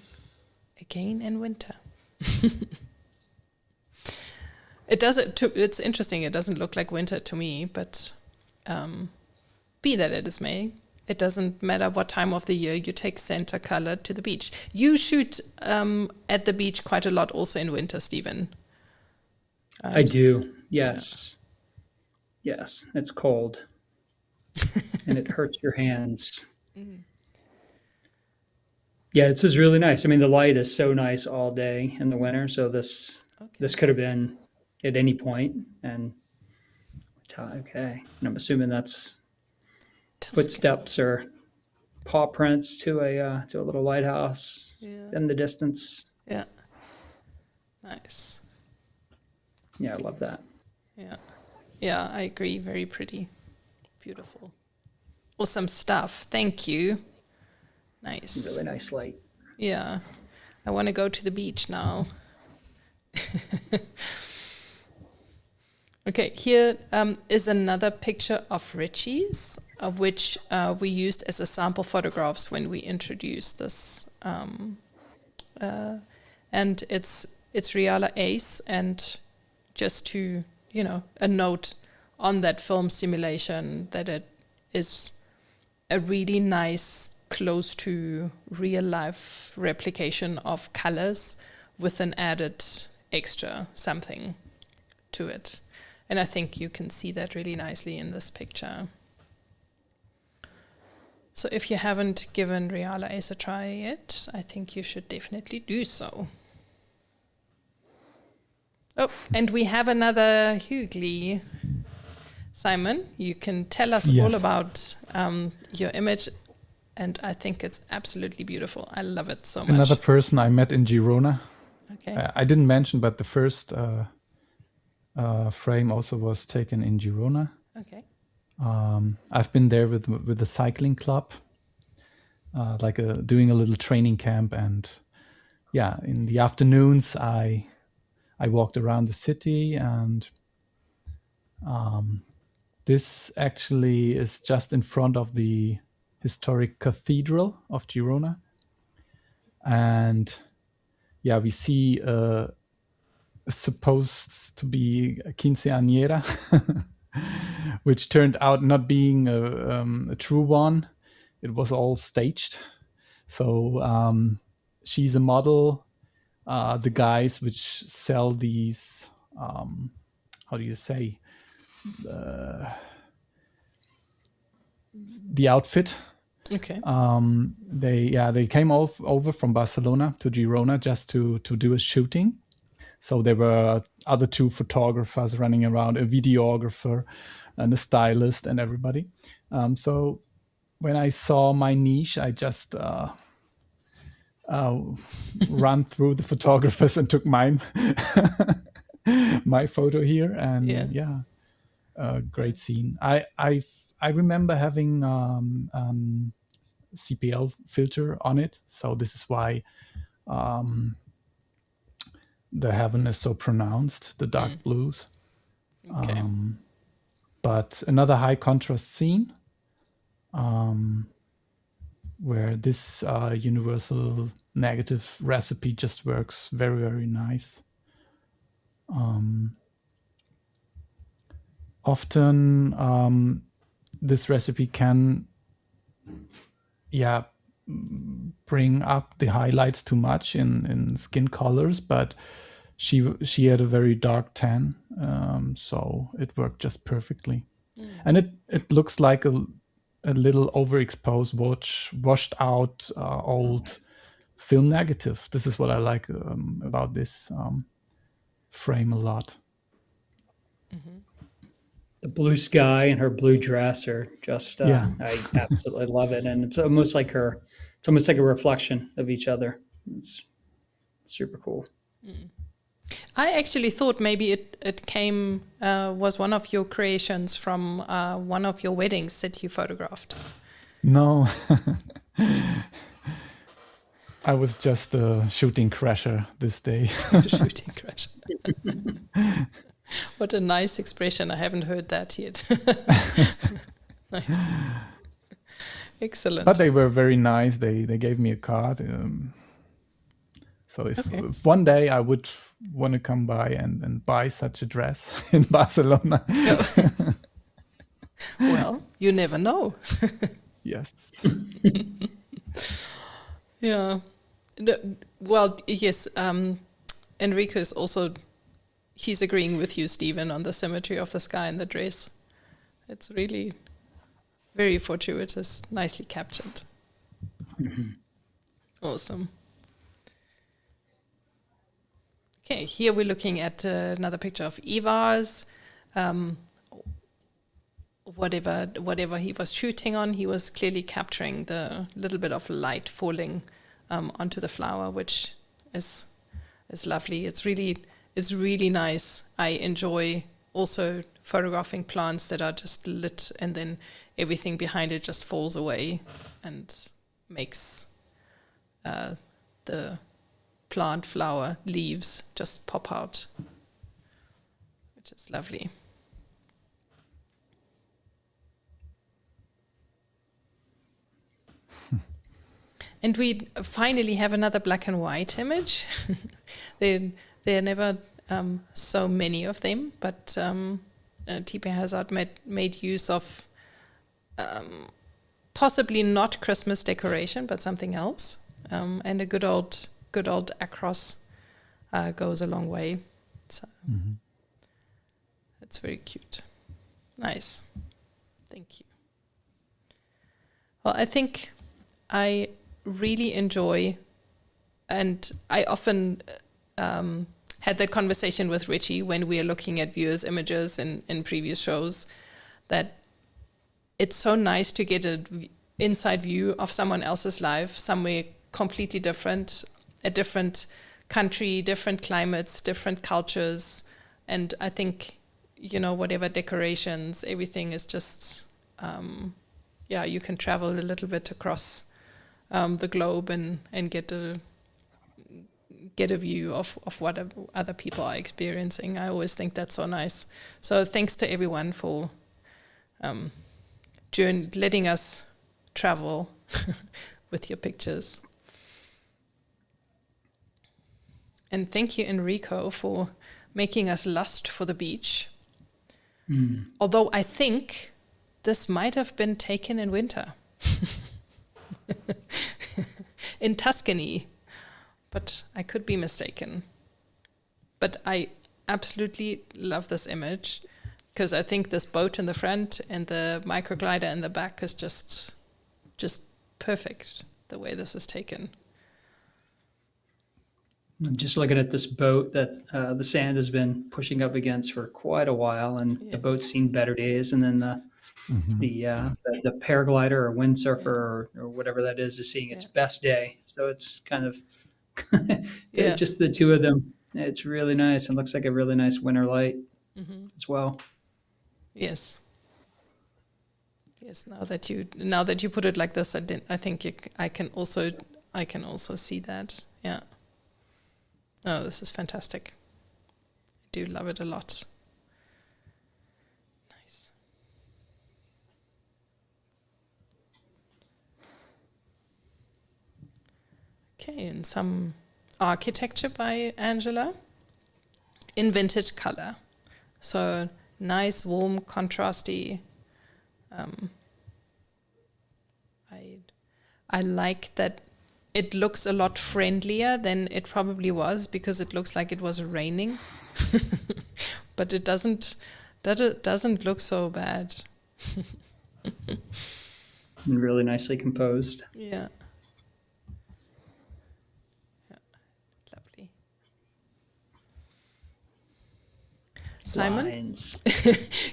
in winter. It's interesting. It doesn't look like winter to me, but be that it is May, it doesn't matter what time of the year you take Santa color to the beach. You shoot at the beach quite a lot also in winter, Stephen. I do. Yes. Yeah. Yes. It's cold and it hurts your hands. Yeah, this is really nice. The light is so nice all day in the winter. So this could have been at any point. And okay, and I'm assuming that's footsteps or paw prints to a little lighthouse in the distance. Yeah. Nice. Yeah, I love that. Yeah. Yeah, I agree. Very pretty. Beautiful. Awesome stuff. Thank you. Nice. Really nice light. Yeah. I want to go to the beach now. Okay, here is another picture of Richie's, of which we used as a sample photographs when we introduced this. And it's Reala Ace, and just to, a note on that film simulation that it is a really nice, close to real life replication of colors with an added extra something to it. And I think you can see that really nicely in this picture. So if you haven't given Reala Ace a try yet, I think you should definitely do so. Oh, and we have another Huegly. Simon, you can tell us all about your image, and I think it's absolutely beautiful. I love it so much. Another person I met in Girona. Okay. I didn't mention, but the first frame also was taken in Girona. Okay. I've been there with the cycling club, doing a little training camp, and in the afternoons I walked around the city, and this actually is just in front of the historic cathedral of Girona, and we see supposed to be a quinceañera, which turned out not being a true one. It was all staged. So she's a model. The guys which sell these, how do you say, the outfit. Okay. They came over from Barcelona to Girona just to do a shooting. So there were other two photographers running around, a videographer and a stylist and everybody. So when I saw my niche, I just ran through the photographers and took my photo here. And great scene. I remember having CPL filter on it. So this is why the heaven is so pronounced, the dark blues. Okay. But another high contrast scene where this universal negative recipe just works very, very nice. Often this recipe can bring up the highlights too much in skin colors, but she had a very dark tan, so it worked just perfectly. And it looks like a little overexposed, washed out old film negative. This is what I like about this frame a lot. The blue sky and her blue dress are just I absolutely love it, and it's almost like a reflection of each other. It's super cool. I actually thought maybe it came was one of your creations from one of your weddings that you photographed. No. I was just a shooting crasher this day. Shooting crasher. What a nice expression. I haven't heard that yet. Nice. Excellent. But they were very nice. They gave me a card. So if one day I would want to come by and buy such a dress in Barcelona. Well, you never know. Yes. Yeah. Well, yes. Enrico is also, he's agreeing with you, Stephen, on the symmetry of the sky and the dress. It's really very fortuitous, nicely captured. Awesome. Okay, here we're looking at another picture of Ivar's. Whatever he was shooting on, he was clearly capturing the little bit of light falling onto the flower, which is lovely. It's really nice. I enjoy also photographing plants that are just lit and then everything behind it just falls away and makes the plant, flower, leaves just pop out, which is lovely. And we finally have another black and white image. There are never so many of them, but TP Hazard made use of possibly not Christmas decoration, but something else. And a good old across goes a long way. So it's very cute. Nice. Thank you. Well, I think I really enjoy, and I often had that conversation with Richie when we are looking at viewers' images in previous shows, that it's so nice to get an inside view of someone else's life somewhere completely different, a different country, different climates, different cultures. And I think, whatever decorations, everything is just, you can travel a little bit across the globe and get a view of what other people are experiencing. I always think that's so nice. So thanks to everyone for letting us travel with your pictures. And thank you, Enrico, for making us lust for the beach. Although I think this might have been taken in winter. In Tuscany, but I could be mistaken. But I absolutely love this image because I think this boat in the front and the microglider in the back is just perfect, the way this is taken. I'm just looking at this boat that the sand has been pushing up against for quite a while, and the boat's seen better days, and then the paraglider or windsurfer or whatever that is seeing its best day. So it's kind of just the two of them. It's really nice and looks like a really nice winter light as well. Yes. Now that you put it like this, I think I can also see that. Yeah. Oh, this is fantastic. I do love it a lot. Okay, and some architecture by Angela in vintage color. So nice, warm, contrasty. I like that it looks a lot friendlier than it probably was because it looks like it was raining. But it doesn't look so bad. And really nicely composed. Yeah. Simon, Lines.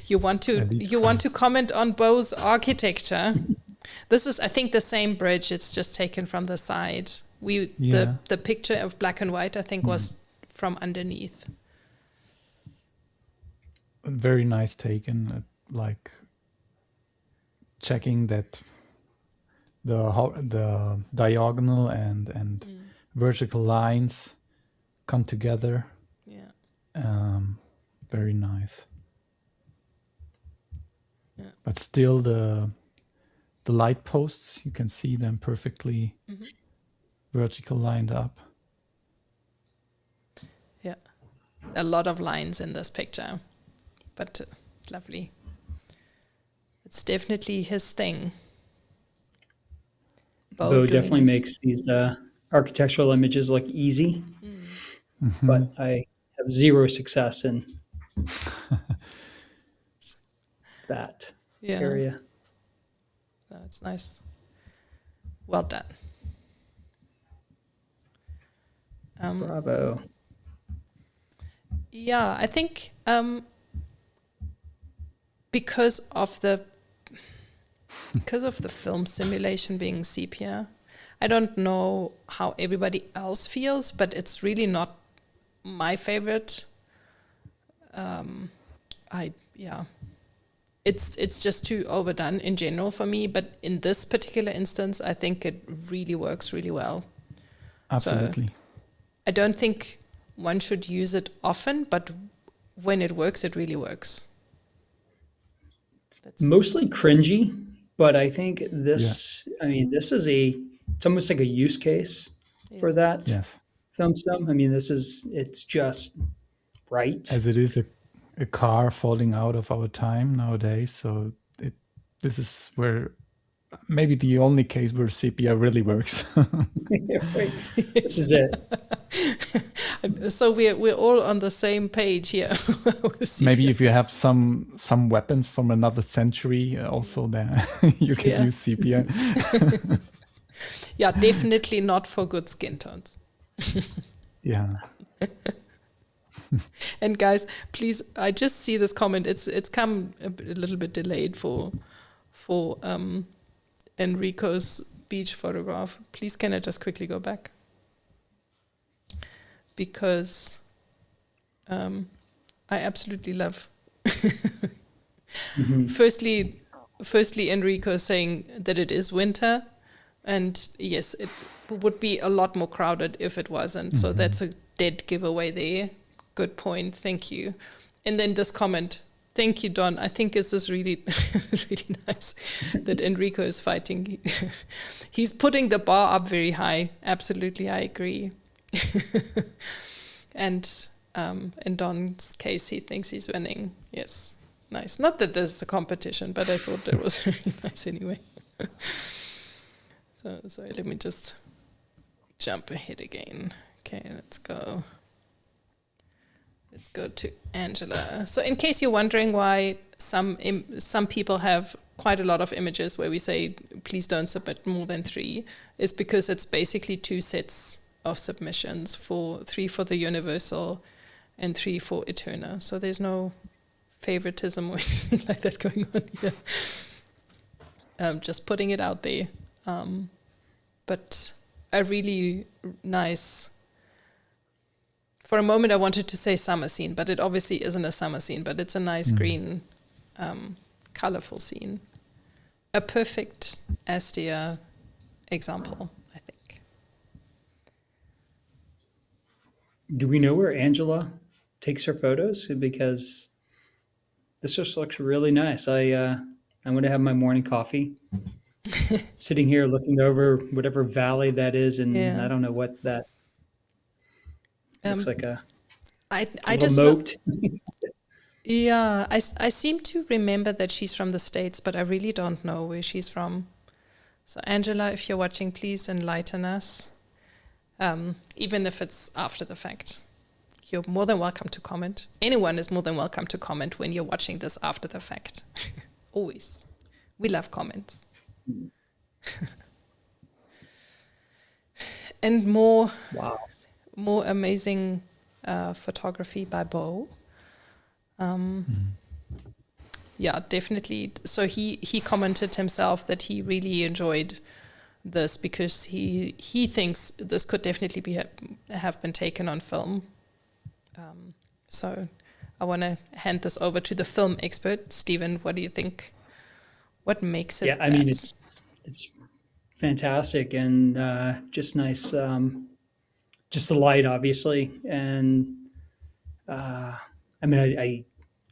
you want to comment on Bo's architecture? This is, I think, the same bridge. It's just taken from the side. The picture of black and white, I think, was from underneath. Very nice taken. Like checking that the diagonal and vertical lines come together. Yeah. Very nice. Yeah. But still the light posts, you can see them perfectly vertical lined up. Yeah. A lot of lines in this picture, but lovely. It's definitely his thing. Bo definitely makes these architectural images look easy, but I have zero success in that area. That's nice. Well done. Bravo. Yeah, I think because of the film simulation being sepia, I don't know how everybody else feels, but it's really not my favorite. It's just too overdone in general for me, but in this particular instance, I think it really works really well. Absolutely. I don't think one should use it often, but when it works, it really works. That's Mostly cringy, but I think this, I mean, this is it's almost like a use case for that Yes. film stum. I mean, it's just right. As it is a car falling out of our time nowadays. So this is where maybe the only case where sepia really works. Right. This is it. So we're all on the same page here. Maybe if you have some weapons from another century also there, you can use sepia. Yeah, definitely not for good skin tones. Yeah. And guys, please, I just see this comment. It's come a little bit delayed for Enrico's beach photograph. Please, can I just quickly go back? Because I absolutely love. Firstly, Enrico saying that it is winter, and yes, it would be a lot more crowded if it wasn't. So that's a dead giveaway there. Good point. Thank you. And then this comment. Thank you, Don. I think this is really, really nice that Enrico is fighting. He's putting the bar up very high. Absolutely, I agree. And in Don's case, he thinks he's winning. Yes, nice. Not that there's a competition, but I thought that was really nice anyway. So let me just jump ahead again. Okay, let's go. Let's go to Angela. So in case you're wondering why some people have quite a lot of images where we say, please don't submit more than 3, is because it's basically 2 sets of submissions, 3 for the universal and 3 for Eterna. So there's no favoritism or anything like that going on here. Just putting it out there. But a really nice... For a moment, I wanted to say summer scene, but it obviously isn't a summer scene, but it's a nice green, colorful scene. A perfect Astia example, I think. Do we know where Angela takes her photos? Because this just looks really nice. I'm going to have my morning coffee, sitting here looking over whatever valley that is, and I don't know what that looks like. I just moat. Yeah, I seem to remember that she's from the States, but I really don't know where she's from. So Angela, if you're watching, please enlighten us. Even if it's after the fact. You're more than welcome to comment. Anyone is more than welcome to comment when you're watching this after the fact. Always. We love comments. And more amazing photography by Bo. Yeah, definitely. So he commented himself that he really enjoyed this because he thinks this could definitely have been taken on film. So I want to hand this over to the film expert, Stephen. What do you think? What makes it? Yeah, I mean it's fantastic and just nice. Just the light, obviously, and I mean I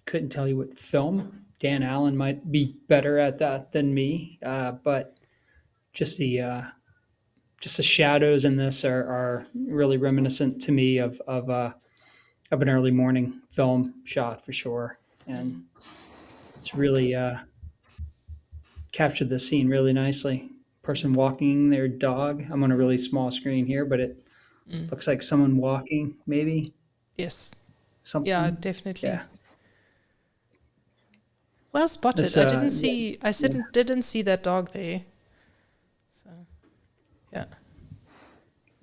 couldn't tell you what film. Dan Allen might be better at that than me, but just the shadows in this are really reminiscent to me of an early morning film shot for sure, and it's really captured the scene really nicely. Person walking their dog. I'm on a really small screen here, but it looks like someone walking, maybe. Yes. Something. Yeah, definitely. Yeah. Well spotted. This, I didn't see that dog there. So, yeah.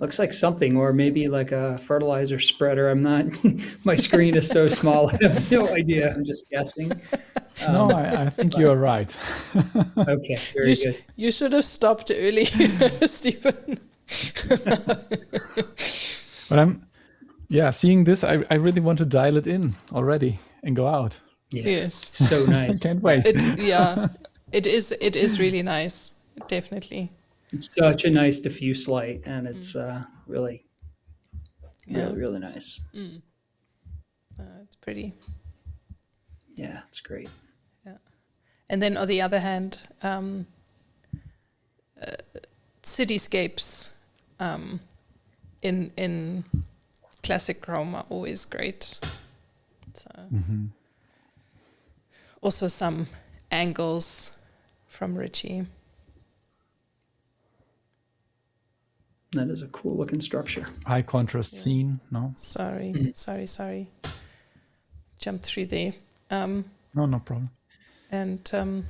Looks like something, or maybe like a fertilizer spreader. I'm not. My screen is so small. I have no idea. I'm just guessing. No, I think you're right. Okay, very good. You should have stopped early, Stephen. But seeing this, I really want to dial it in already and go out. Yeah. Yes. So nice. Can't wait. It is really nice. Definitely. It's such a nice diffuse light, and it's really Really, really nice. It's pretty. Yeah, it's great. Yeah. And then on the other hand, cityscapes in classic chrome are always great. So also some angles from Richie. That is a cool looking structure. High contrast scene, no? Sorry. Jumped through there. No problem. And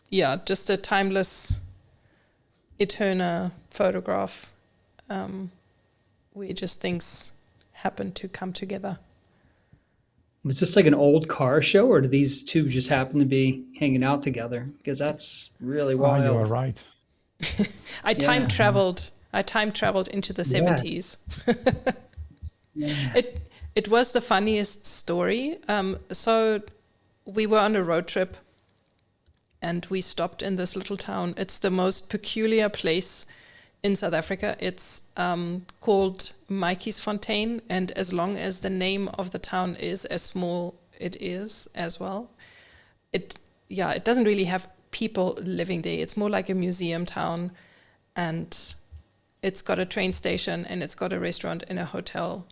yeah, just a timeless Eterna photograph where just things happen to come together. Was this like an old car show, or do these two just happen to be hanging out together? Because that's really wild. You are right. I time traveled into the 70s. It was the funniest story. So we were on a road trip and we stopped in this little town. It's the most peculiar place in South Africa. It's called Maatjiesfontein, and as long as the name of the town is as small it is as well, it doesn't really have people living there. It's more like a museum town, and it's got a train station and it's got a restaurant and a hotel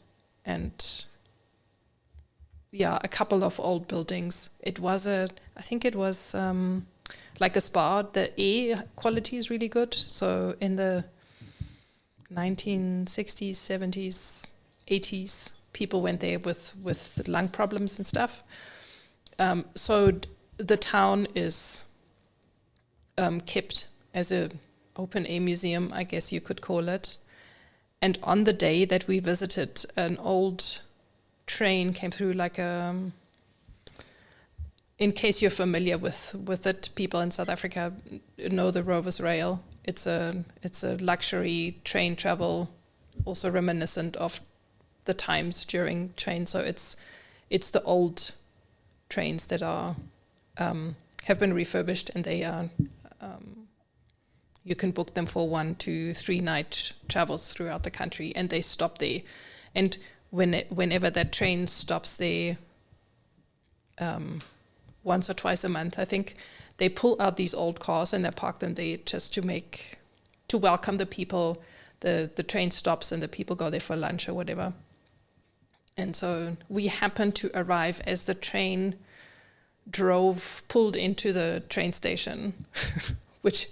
and a couple of old buildings. I think it was like a spa. The air quality is really good. So in the 1960s, 70s, 80s, people went there with lung problems and stuff. So the town is kept as a open air museum, I guess you could call it. And on the day that we visited, an old train came through, like in case you're familiar with it, people in South Africa know the Rovers Rail. It's a luxury train travel, also reminiscent of the times during train. So it's the old trains that are have been refurbished, and they are you can book them for 1 to 3 night travels throughout the country, and they stop there. And whenever that train stops there, once or twice a month, I think, they pull out these old cars and they park them there just to welcome the people. The train stops and the people go there for lunch or whatever. And so we happened to arrive as the train pulled into the train station, which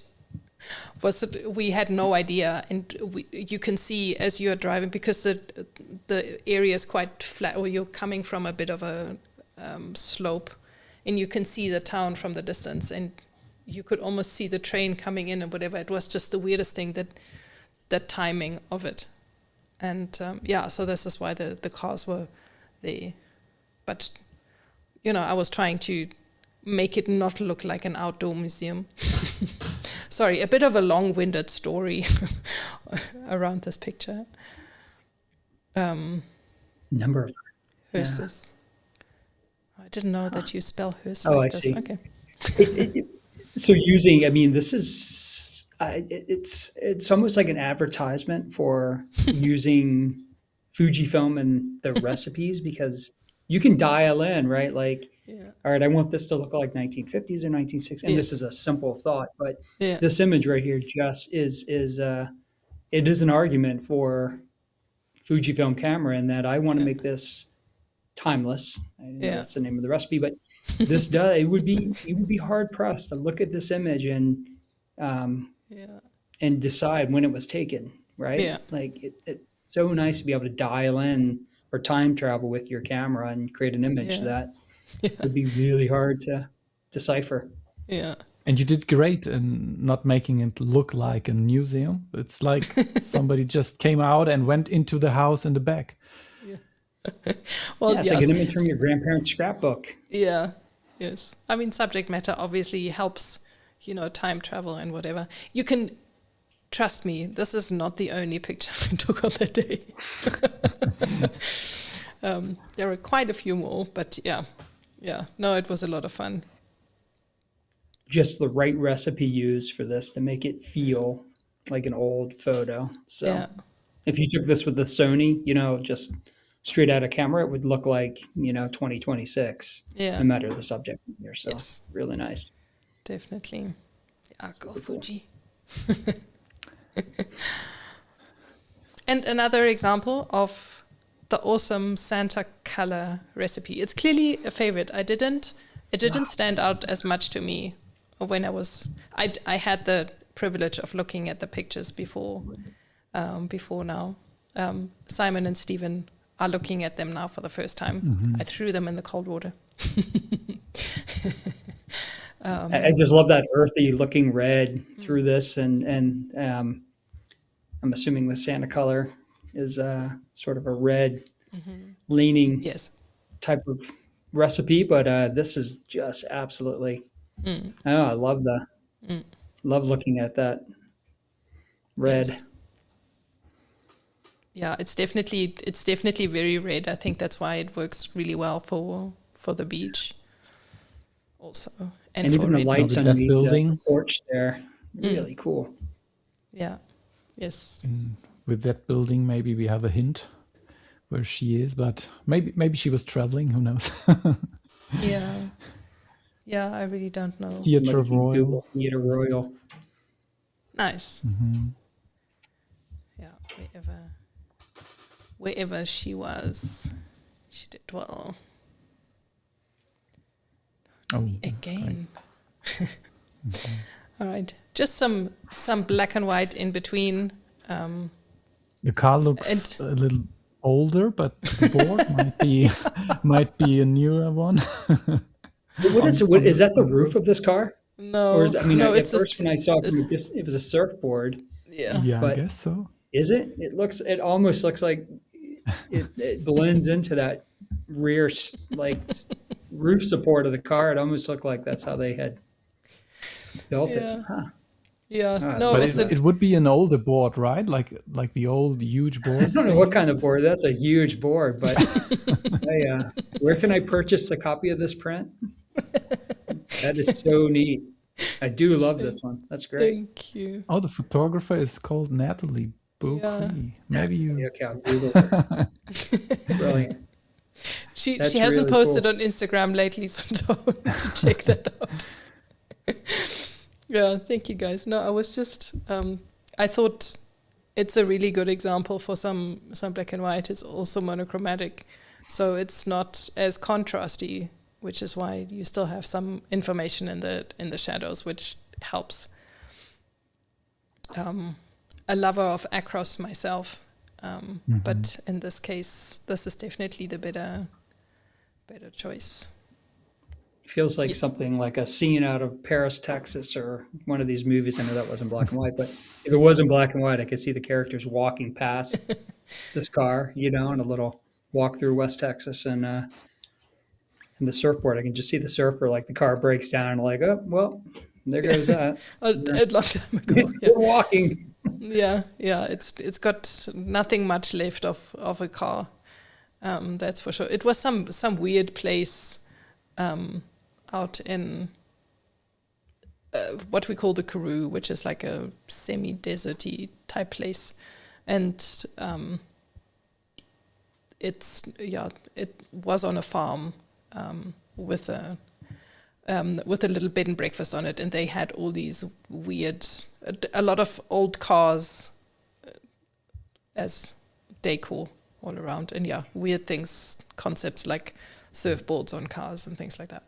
we had no idea. And you can see as you're driving, because the area is quite flat, or you're coming from a bit of a slope, and you can see the town from the distance, and you could almost see the train coming in and whatever. It was just the weirdest thing, that timing of it. And so this is why the cars were there. But, I was trying to make it not look like an outdoor museum. Sorry, a bit of a long-winded story around this picture. Number of hearses. I didn't know that you spell hearse Oh, like I this. see. Okay. So this is, it's almost like an advertisement for using Fujifilm and the recipes, because you can dial in, right? Like, all right, I want this to look like 1950s or 1960s. And this is a simple thought, but this image right here just is it is an argument for Fujifilm camera, in that I want to make this timeless. I know that's the name of the recipe, but you would be hard pressed to look at this image and decide when it was taken, right? Yeah. Like it's so nice to be able to dial in or time travel with your camera and create an image that would be really hard to decipher. Yeah. And you did great in not making it look like a museum. It's like somebody just came out and went into the house in the back. Well, it's like an image from your grandparents' scrapbook. Yeah. Yes. I mean, subject matter obviously helps, time travel and whatever. You can trust me, this is not the only picture I took on that day. There were quite a few more, but no, it was a lot of fun. Just the right recipe used for this to make it feel like an old photo. So If you took this with the Sony, just straight out of camera, it would look like 2026, Yeah. no matter the subject here. So Yes. really nice. Definitely. Yeah, go Fuji. And another example of the awesome Santa color recipe. It's clearly a favorite. It didn't stand out as much to me when I had the privilege of looking at the pictures before now. Simon and Stephen are looking at them now for the first time. I threw them in the cold water. I just love that earthy looking red through this, and I'm assuming the Santa color is sort of a red leaning Yes. type of recipe, but this is just absolutely. I love love looking at that red. Yes. Yeah, it's definitely very red. I think that's why it works really well for the beach also. And for even the red lights That underneath building. the porch there, really cool. Yeah. Yes. With that building, maybe we have a hint where she is, but maybe she was traveling. Who knows? Yeah. Yeah, I really don't know. Theatre Somebody can Royal. Google Theatre Royal. Nice. Yeah, wherever she was, she did well. Oh, Again. All right. Just some black and white in between. the car looks And- a little older, but the board might be a newer one. What is that? The roof of this car? No, Or is, I mean, no, at it's first just, when I saw it, it's- it was a surfboard. yeah. Yeah, I But- guess so. Is it? It almost looks like it blends into that rear roof support of the car. It almost looked like that's how they had built Yeah. it. Huh. Yeah. Ah, No, But it's it would be an older board, right? Like the old huge I boards. don't know what kind of board. That's a huge board, but where can I purchase a copy of this print? That is so neat. I do love this one. That's great. Thank you. Oh, the photographer is called Nathalie. Yeah. Maybe you. Okay, I'll Google it. Brilliant. She That's hasn't really posted cool. on Instagram lately, so don't to check that out. Yeah, thank you guys. No, I was just I thought it's a really good example for some black and white. It's also monochromatic, so it's not as contrasty, which is why you still have some information in the shadows, which helps. A lover of acros myself, but in this case, this is definitely the better choice. Feels like something like a scene out of Paris, Texas, or one of these movies. I know that wasn't black and white, but if it was in black and white, I could see the characters walking past this car, on a little walk through West Texas, and the surfboard. I can just see the surfer, like the car breaks down, and like, oh well, there goes that. A long time ago. Yeah. We're walking. Yeah. It's got nothing much left of a car. That's for sure. It was some weird place out in what we call the Karoo, which is like a semi-deserty type place, and it was on a farm with a little bed and breakfast on it, and they had all these weird, a lot of old cars as decor all around, and weird things, concepts like surfboards on cars and things like that.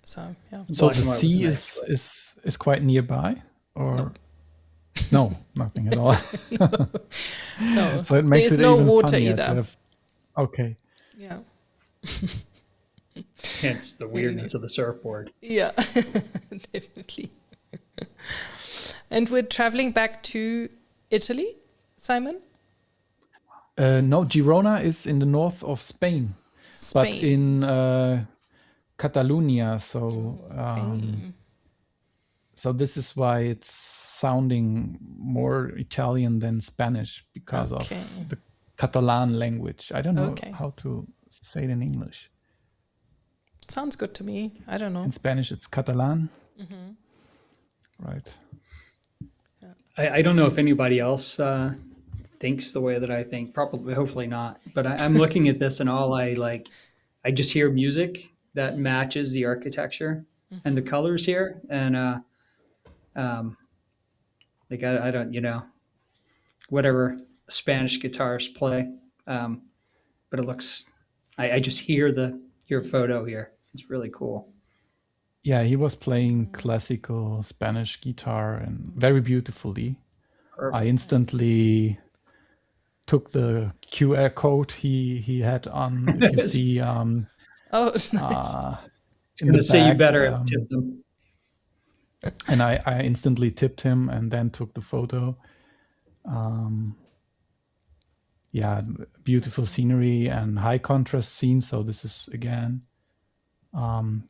So So Black the and white was sea nice, is quite nearby, or no, nothing at all. no, So it makes there's it no even water funnier to either. have- Okay. Yeah, Hence the weirdness of the surfboard. yeah, definitely. And we're traveling back to Italy, Simon. No, Girona is in the north of Spain, but Spain. in Catalonia. So, so this is why it's sounding more Italian than Spanish because Okay. of the Catalan language. I don't know Okay. how to say it in English. Sounds good to me. I don't know. In Spanish, it's Catalan. Right. I don't know if anybody else thinks the way that I think. Probably, hopefully not. But I'm looking at this, and I just hear music that matches the architecture and the colors here, and um, like I don't, whatever Spanish guitars play, but it looks. I just hear your photo here. It's really cool. Yeah, he was playing classical Spanish guitar and very beautifully. Perfect. I instantly took the QR code he had on. If you see, Oh, nice. in Gonna the say you back, better have tipped them. and I instantly tipped him and then took the photo. Yeah, beautiful scenery and high contrast scene. So this is again,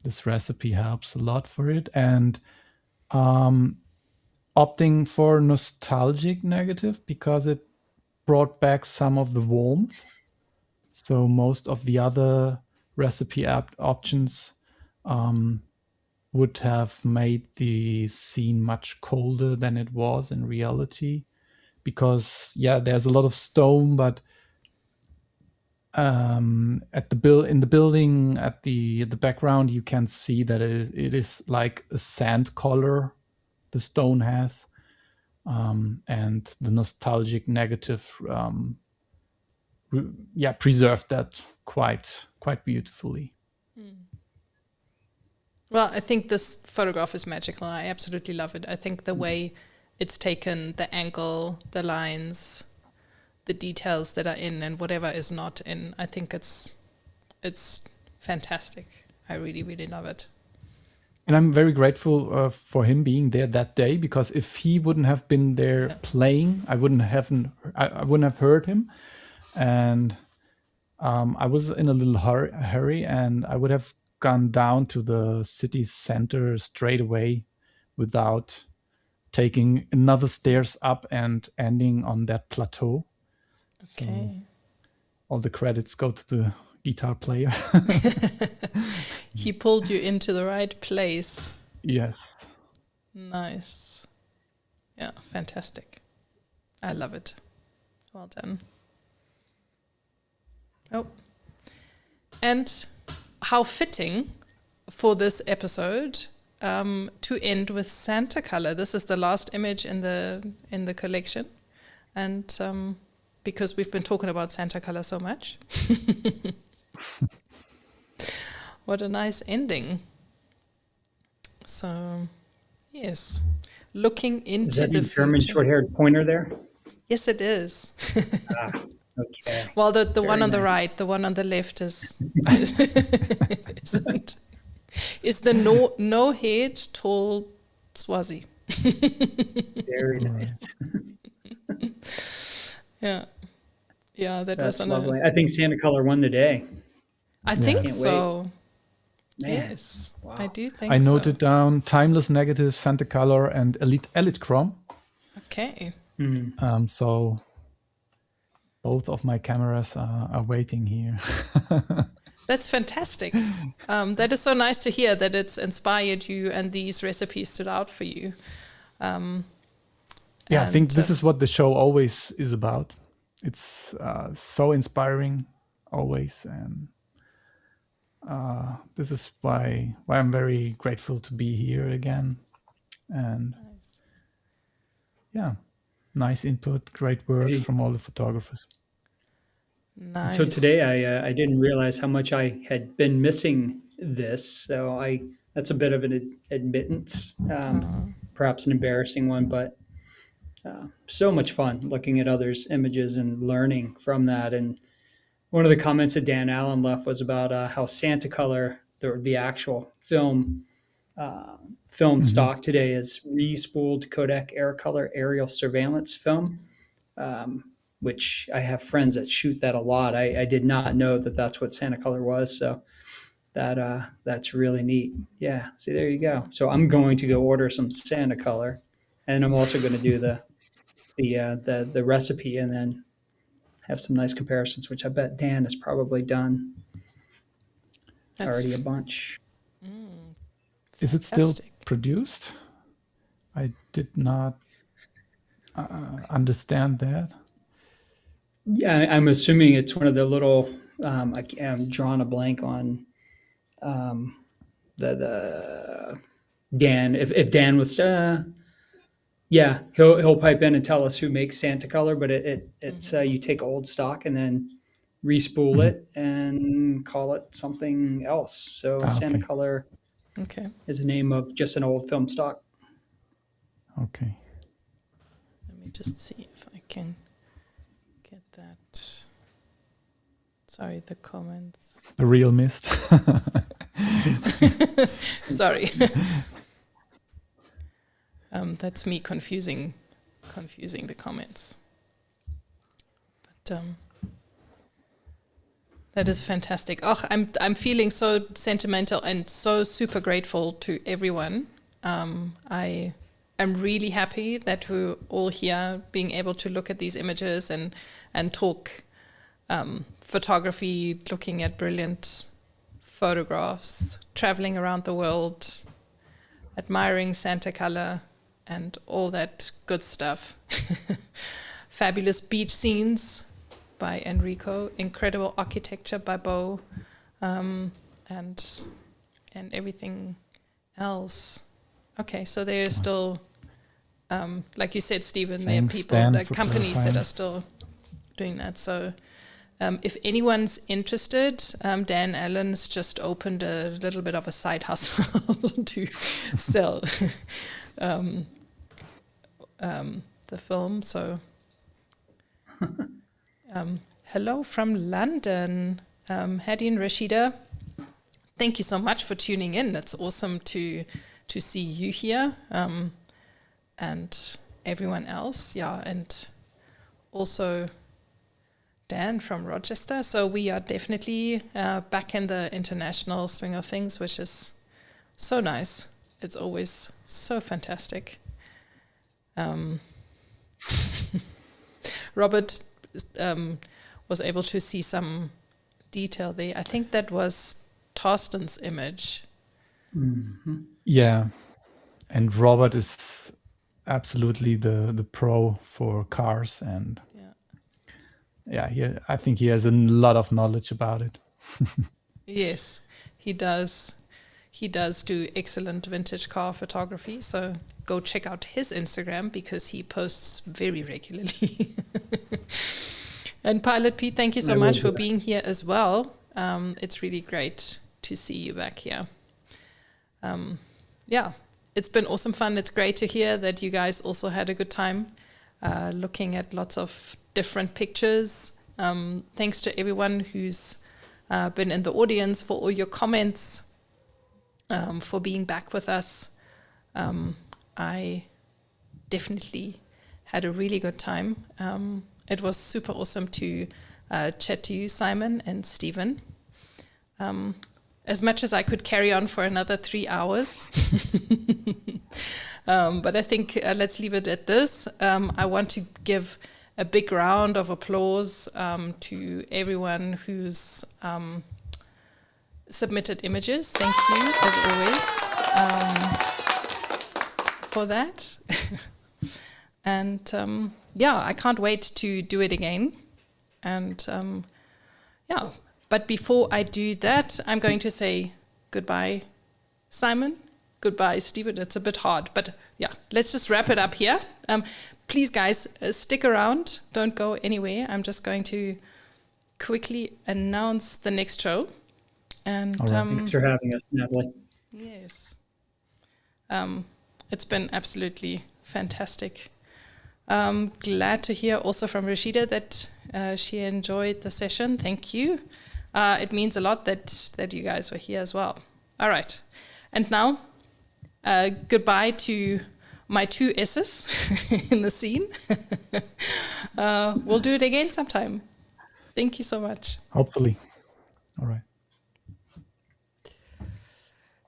this recipe helps a lot for it. And opting for nostalgic negative because it brought back some of the warmth. So most of the other recipe options would have made the scene much colder than it was in reality, because there's a lot of stone, but at in the building at the background you can see that it is like a sand color the stone has, and the nostalgic negative preserved that quite beautifully. Well, I think this photograph is magical. I absolutely love it. I think the way it's taken, the angle, the lines, the details that are in and whatever is not in, I think it's fantastic. I really, really love it. And I'm very grateful for him being there that day, because if he wouldn't have been there playing, I wouldn't have heard him. And I was in a little hurry, and I would have gone down to the city center straight away without taking another stairs up and ending on that plateau. Okay. So all the credits go to the guitar player. He pulled you into the right place. Yes. Nice. Yeah, fantastic. I love it. Well done. Oh. And how fitting for this episode to end with Santa color. This is the last image in the collection, and because we've been talking about Santa color so much. What a nice ending. So, yes, looking into Is that the the German future. short-haired pointer there? Yes, it is. Okay. Well, the one on the nice. right, the one on the left is isn't. Is the no head tall Swazi. Very nice. Yeah, that That's was on lovely. I think Santa Color won the day. I think Can't so. Man. Yes, Wow. I do think I so. noted down timeless negative, Santa color, and elite chrome. Okay. So both of my cameras are waiting here. That's fantastic. That is so nice to hear that it's inspired you and these recipes stood out for you. I think this is what the show always is about. It's so inspiring always, and this is why I'm very grateful to be here again. And nice input, great work from all the photographers. Nice. So today I didn't realize how much I had been missing this. So that's a bit of an admittance, perhaps an embarrassing one, but so much fun looking at others' images and learning from that. And one of the comments that Dan Allen left was about how Santa Color, the actual film stock today, is re-spooled Kodak Aircolor aerial surveillance film, which I have friends that shoot that a lot. I did not know that that's what Santa Color was, so that's really neat. Yeah, see, there you go. So I'm going to go order some Santa Color, and I'm also going to do the recipe and then have some nice comparisons, which I bet Dan has probably done already a bunch. Is it still Fantastic. produced? I did not understand that. Yeah, I'm assuming it's one of the little. I'm drawing a blank on the Dan. If Dan was, yeah, he'll pipe in and tell us who makes Santa color. But it's you take old stock and then respool Mhm. it and call it something else. So Santa Okay. color Okay. is the name of just an old film stock. Okay. Let me just see if I can get that. Sorry, the comments. The real mist. Sorry. That's me confusing the comments. But that is fantastic. Oh, I'm feeling so sentimental and so super grateful to everyone. I am really happy that we're all here, being able to look at these images and talk photography, looking at brilliant photographs, traveling around the world, admiring Santa color, and all that good stuff. Fabulous beach scenes by Enrico, incredible architecture by Bo, and everything else. Okay, so there is still, like you said, Stephen, there are Thanks, people, Dan, like for companies that clarifying. are still doing that. So if anyone's interested, Dan Allen's just opened a little bit of a side hustle to sell the film. So hello from London, Hadi and Rashida. Thank you so much for tuning in. It's awesome to see you here, and everyone else. Yeah, and also Dan from Rochester. So we are definitely back in the international swing of things, which is so nice. It's always so fantastic. Robert was able to see some detail there. I think that was Torsten's image. Yeah, and Robert is absolutely the pro for cars, and I think he has a lot of knowledge about it. Yes, he does. He does do excellent vintage car photography. So go check out his Instagram because he posts very regularly. And Pilot Pete, thank you so much for being here as well. It's really great to see you back here. Yeah, it's been awesome fun. It's great to hear that you guys also had a good time looking at lots of different pictures. Thanks to everyone who's been in the audience for all your comments, for being back with us. I definitely had a really good time. It was super awesome to chat to you, Simon and Stephen. As much as I could carry on for another 3 hours. But I think let's leave it at this. I want to give a big round of applause to everyone who's submitted images. Thank you, as always, for that. And I can't wait to do it again. And but before I do that, I'm going to say goodbye, Simon. Goodbye, Stephen. It's a bit hard, but yeah, let's just wrap it up here. Please, guys, stick around. Don't go anywhere. I'm just going to quickly announce the next show. And All right. Thanks for having us, Nathalie. yes, it's been absolutely fantastic. Glad to hear also from Rashida that she enjoyed the session. Thank you. It means a lot that you guys were here as well. All right. And now, goodbye to my 2 S's in the scene. We'll do it again sometime. Thank you so much. Hopefully. All right.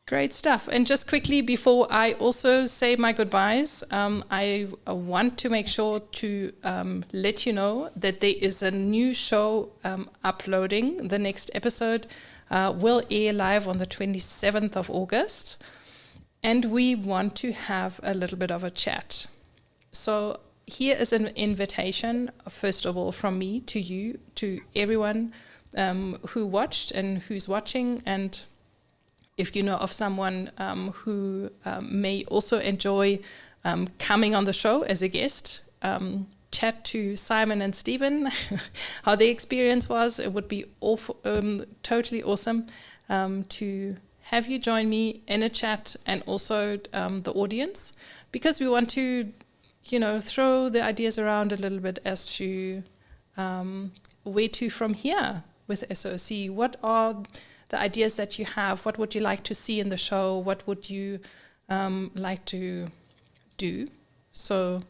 Great stuff. And just quickly, before I also say my goodbyes, I want to make sure to let you know that there is a new show uploading. The next episode will air live on the 27th of August. And we want to have a little bit of a chat. So here is an invitation, first of all, from me to you, to everyone who watched and who's watching. And if you know of someone who may also enjoy coming on the show as a guest, chat to Simon and Stephen how their experience was. It would be totally awesome to have you join me in a chat, and also the audience, because we want to, throw the ideas around a little bit as to where to from here with SOC. What are the ideas that you have? What would you like to see in the show? What would you like to do? So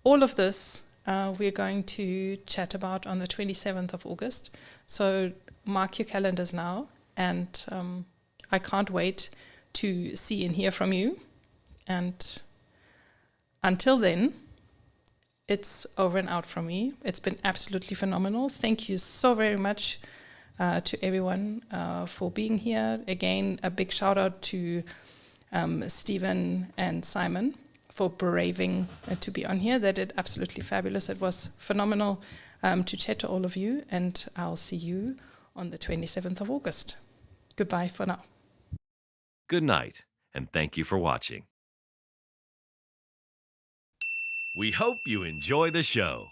all of this we're going to chat about on the 27th of August. So mark your calendars now, and I can't wait to see and hear from you. And until then, it's over and out from me. It's been absolutely phenomenal. Thank you so very much to everyone for being here. Again, a big shout out to Stephen and Simon for braving to be on here. They did absolutely fabulous. It was phenomenal to chat to all of you, and I'll see you on the 27th of August. Goodbye for now. Good night, and thank you for watching. We hope you enjoy the show.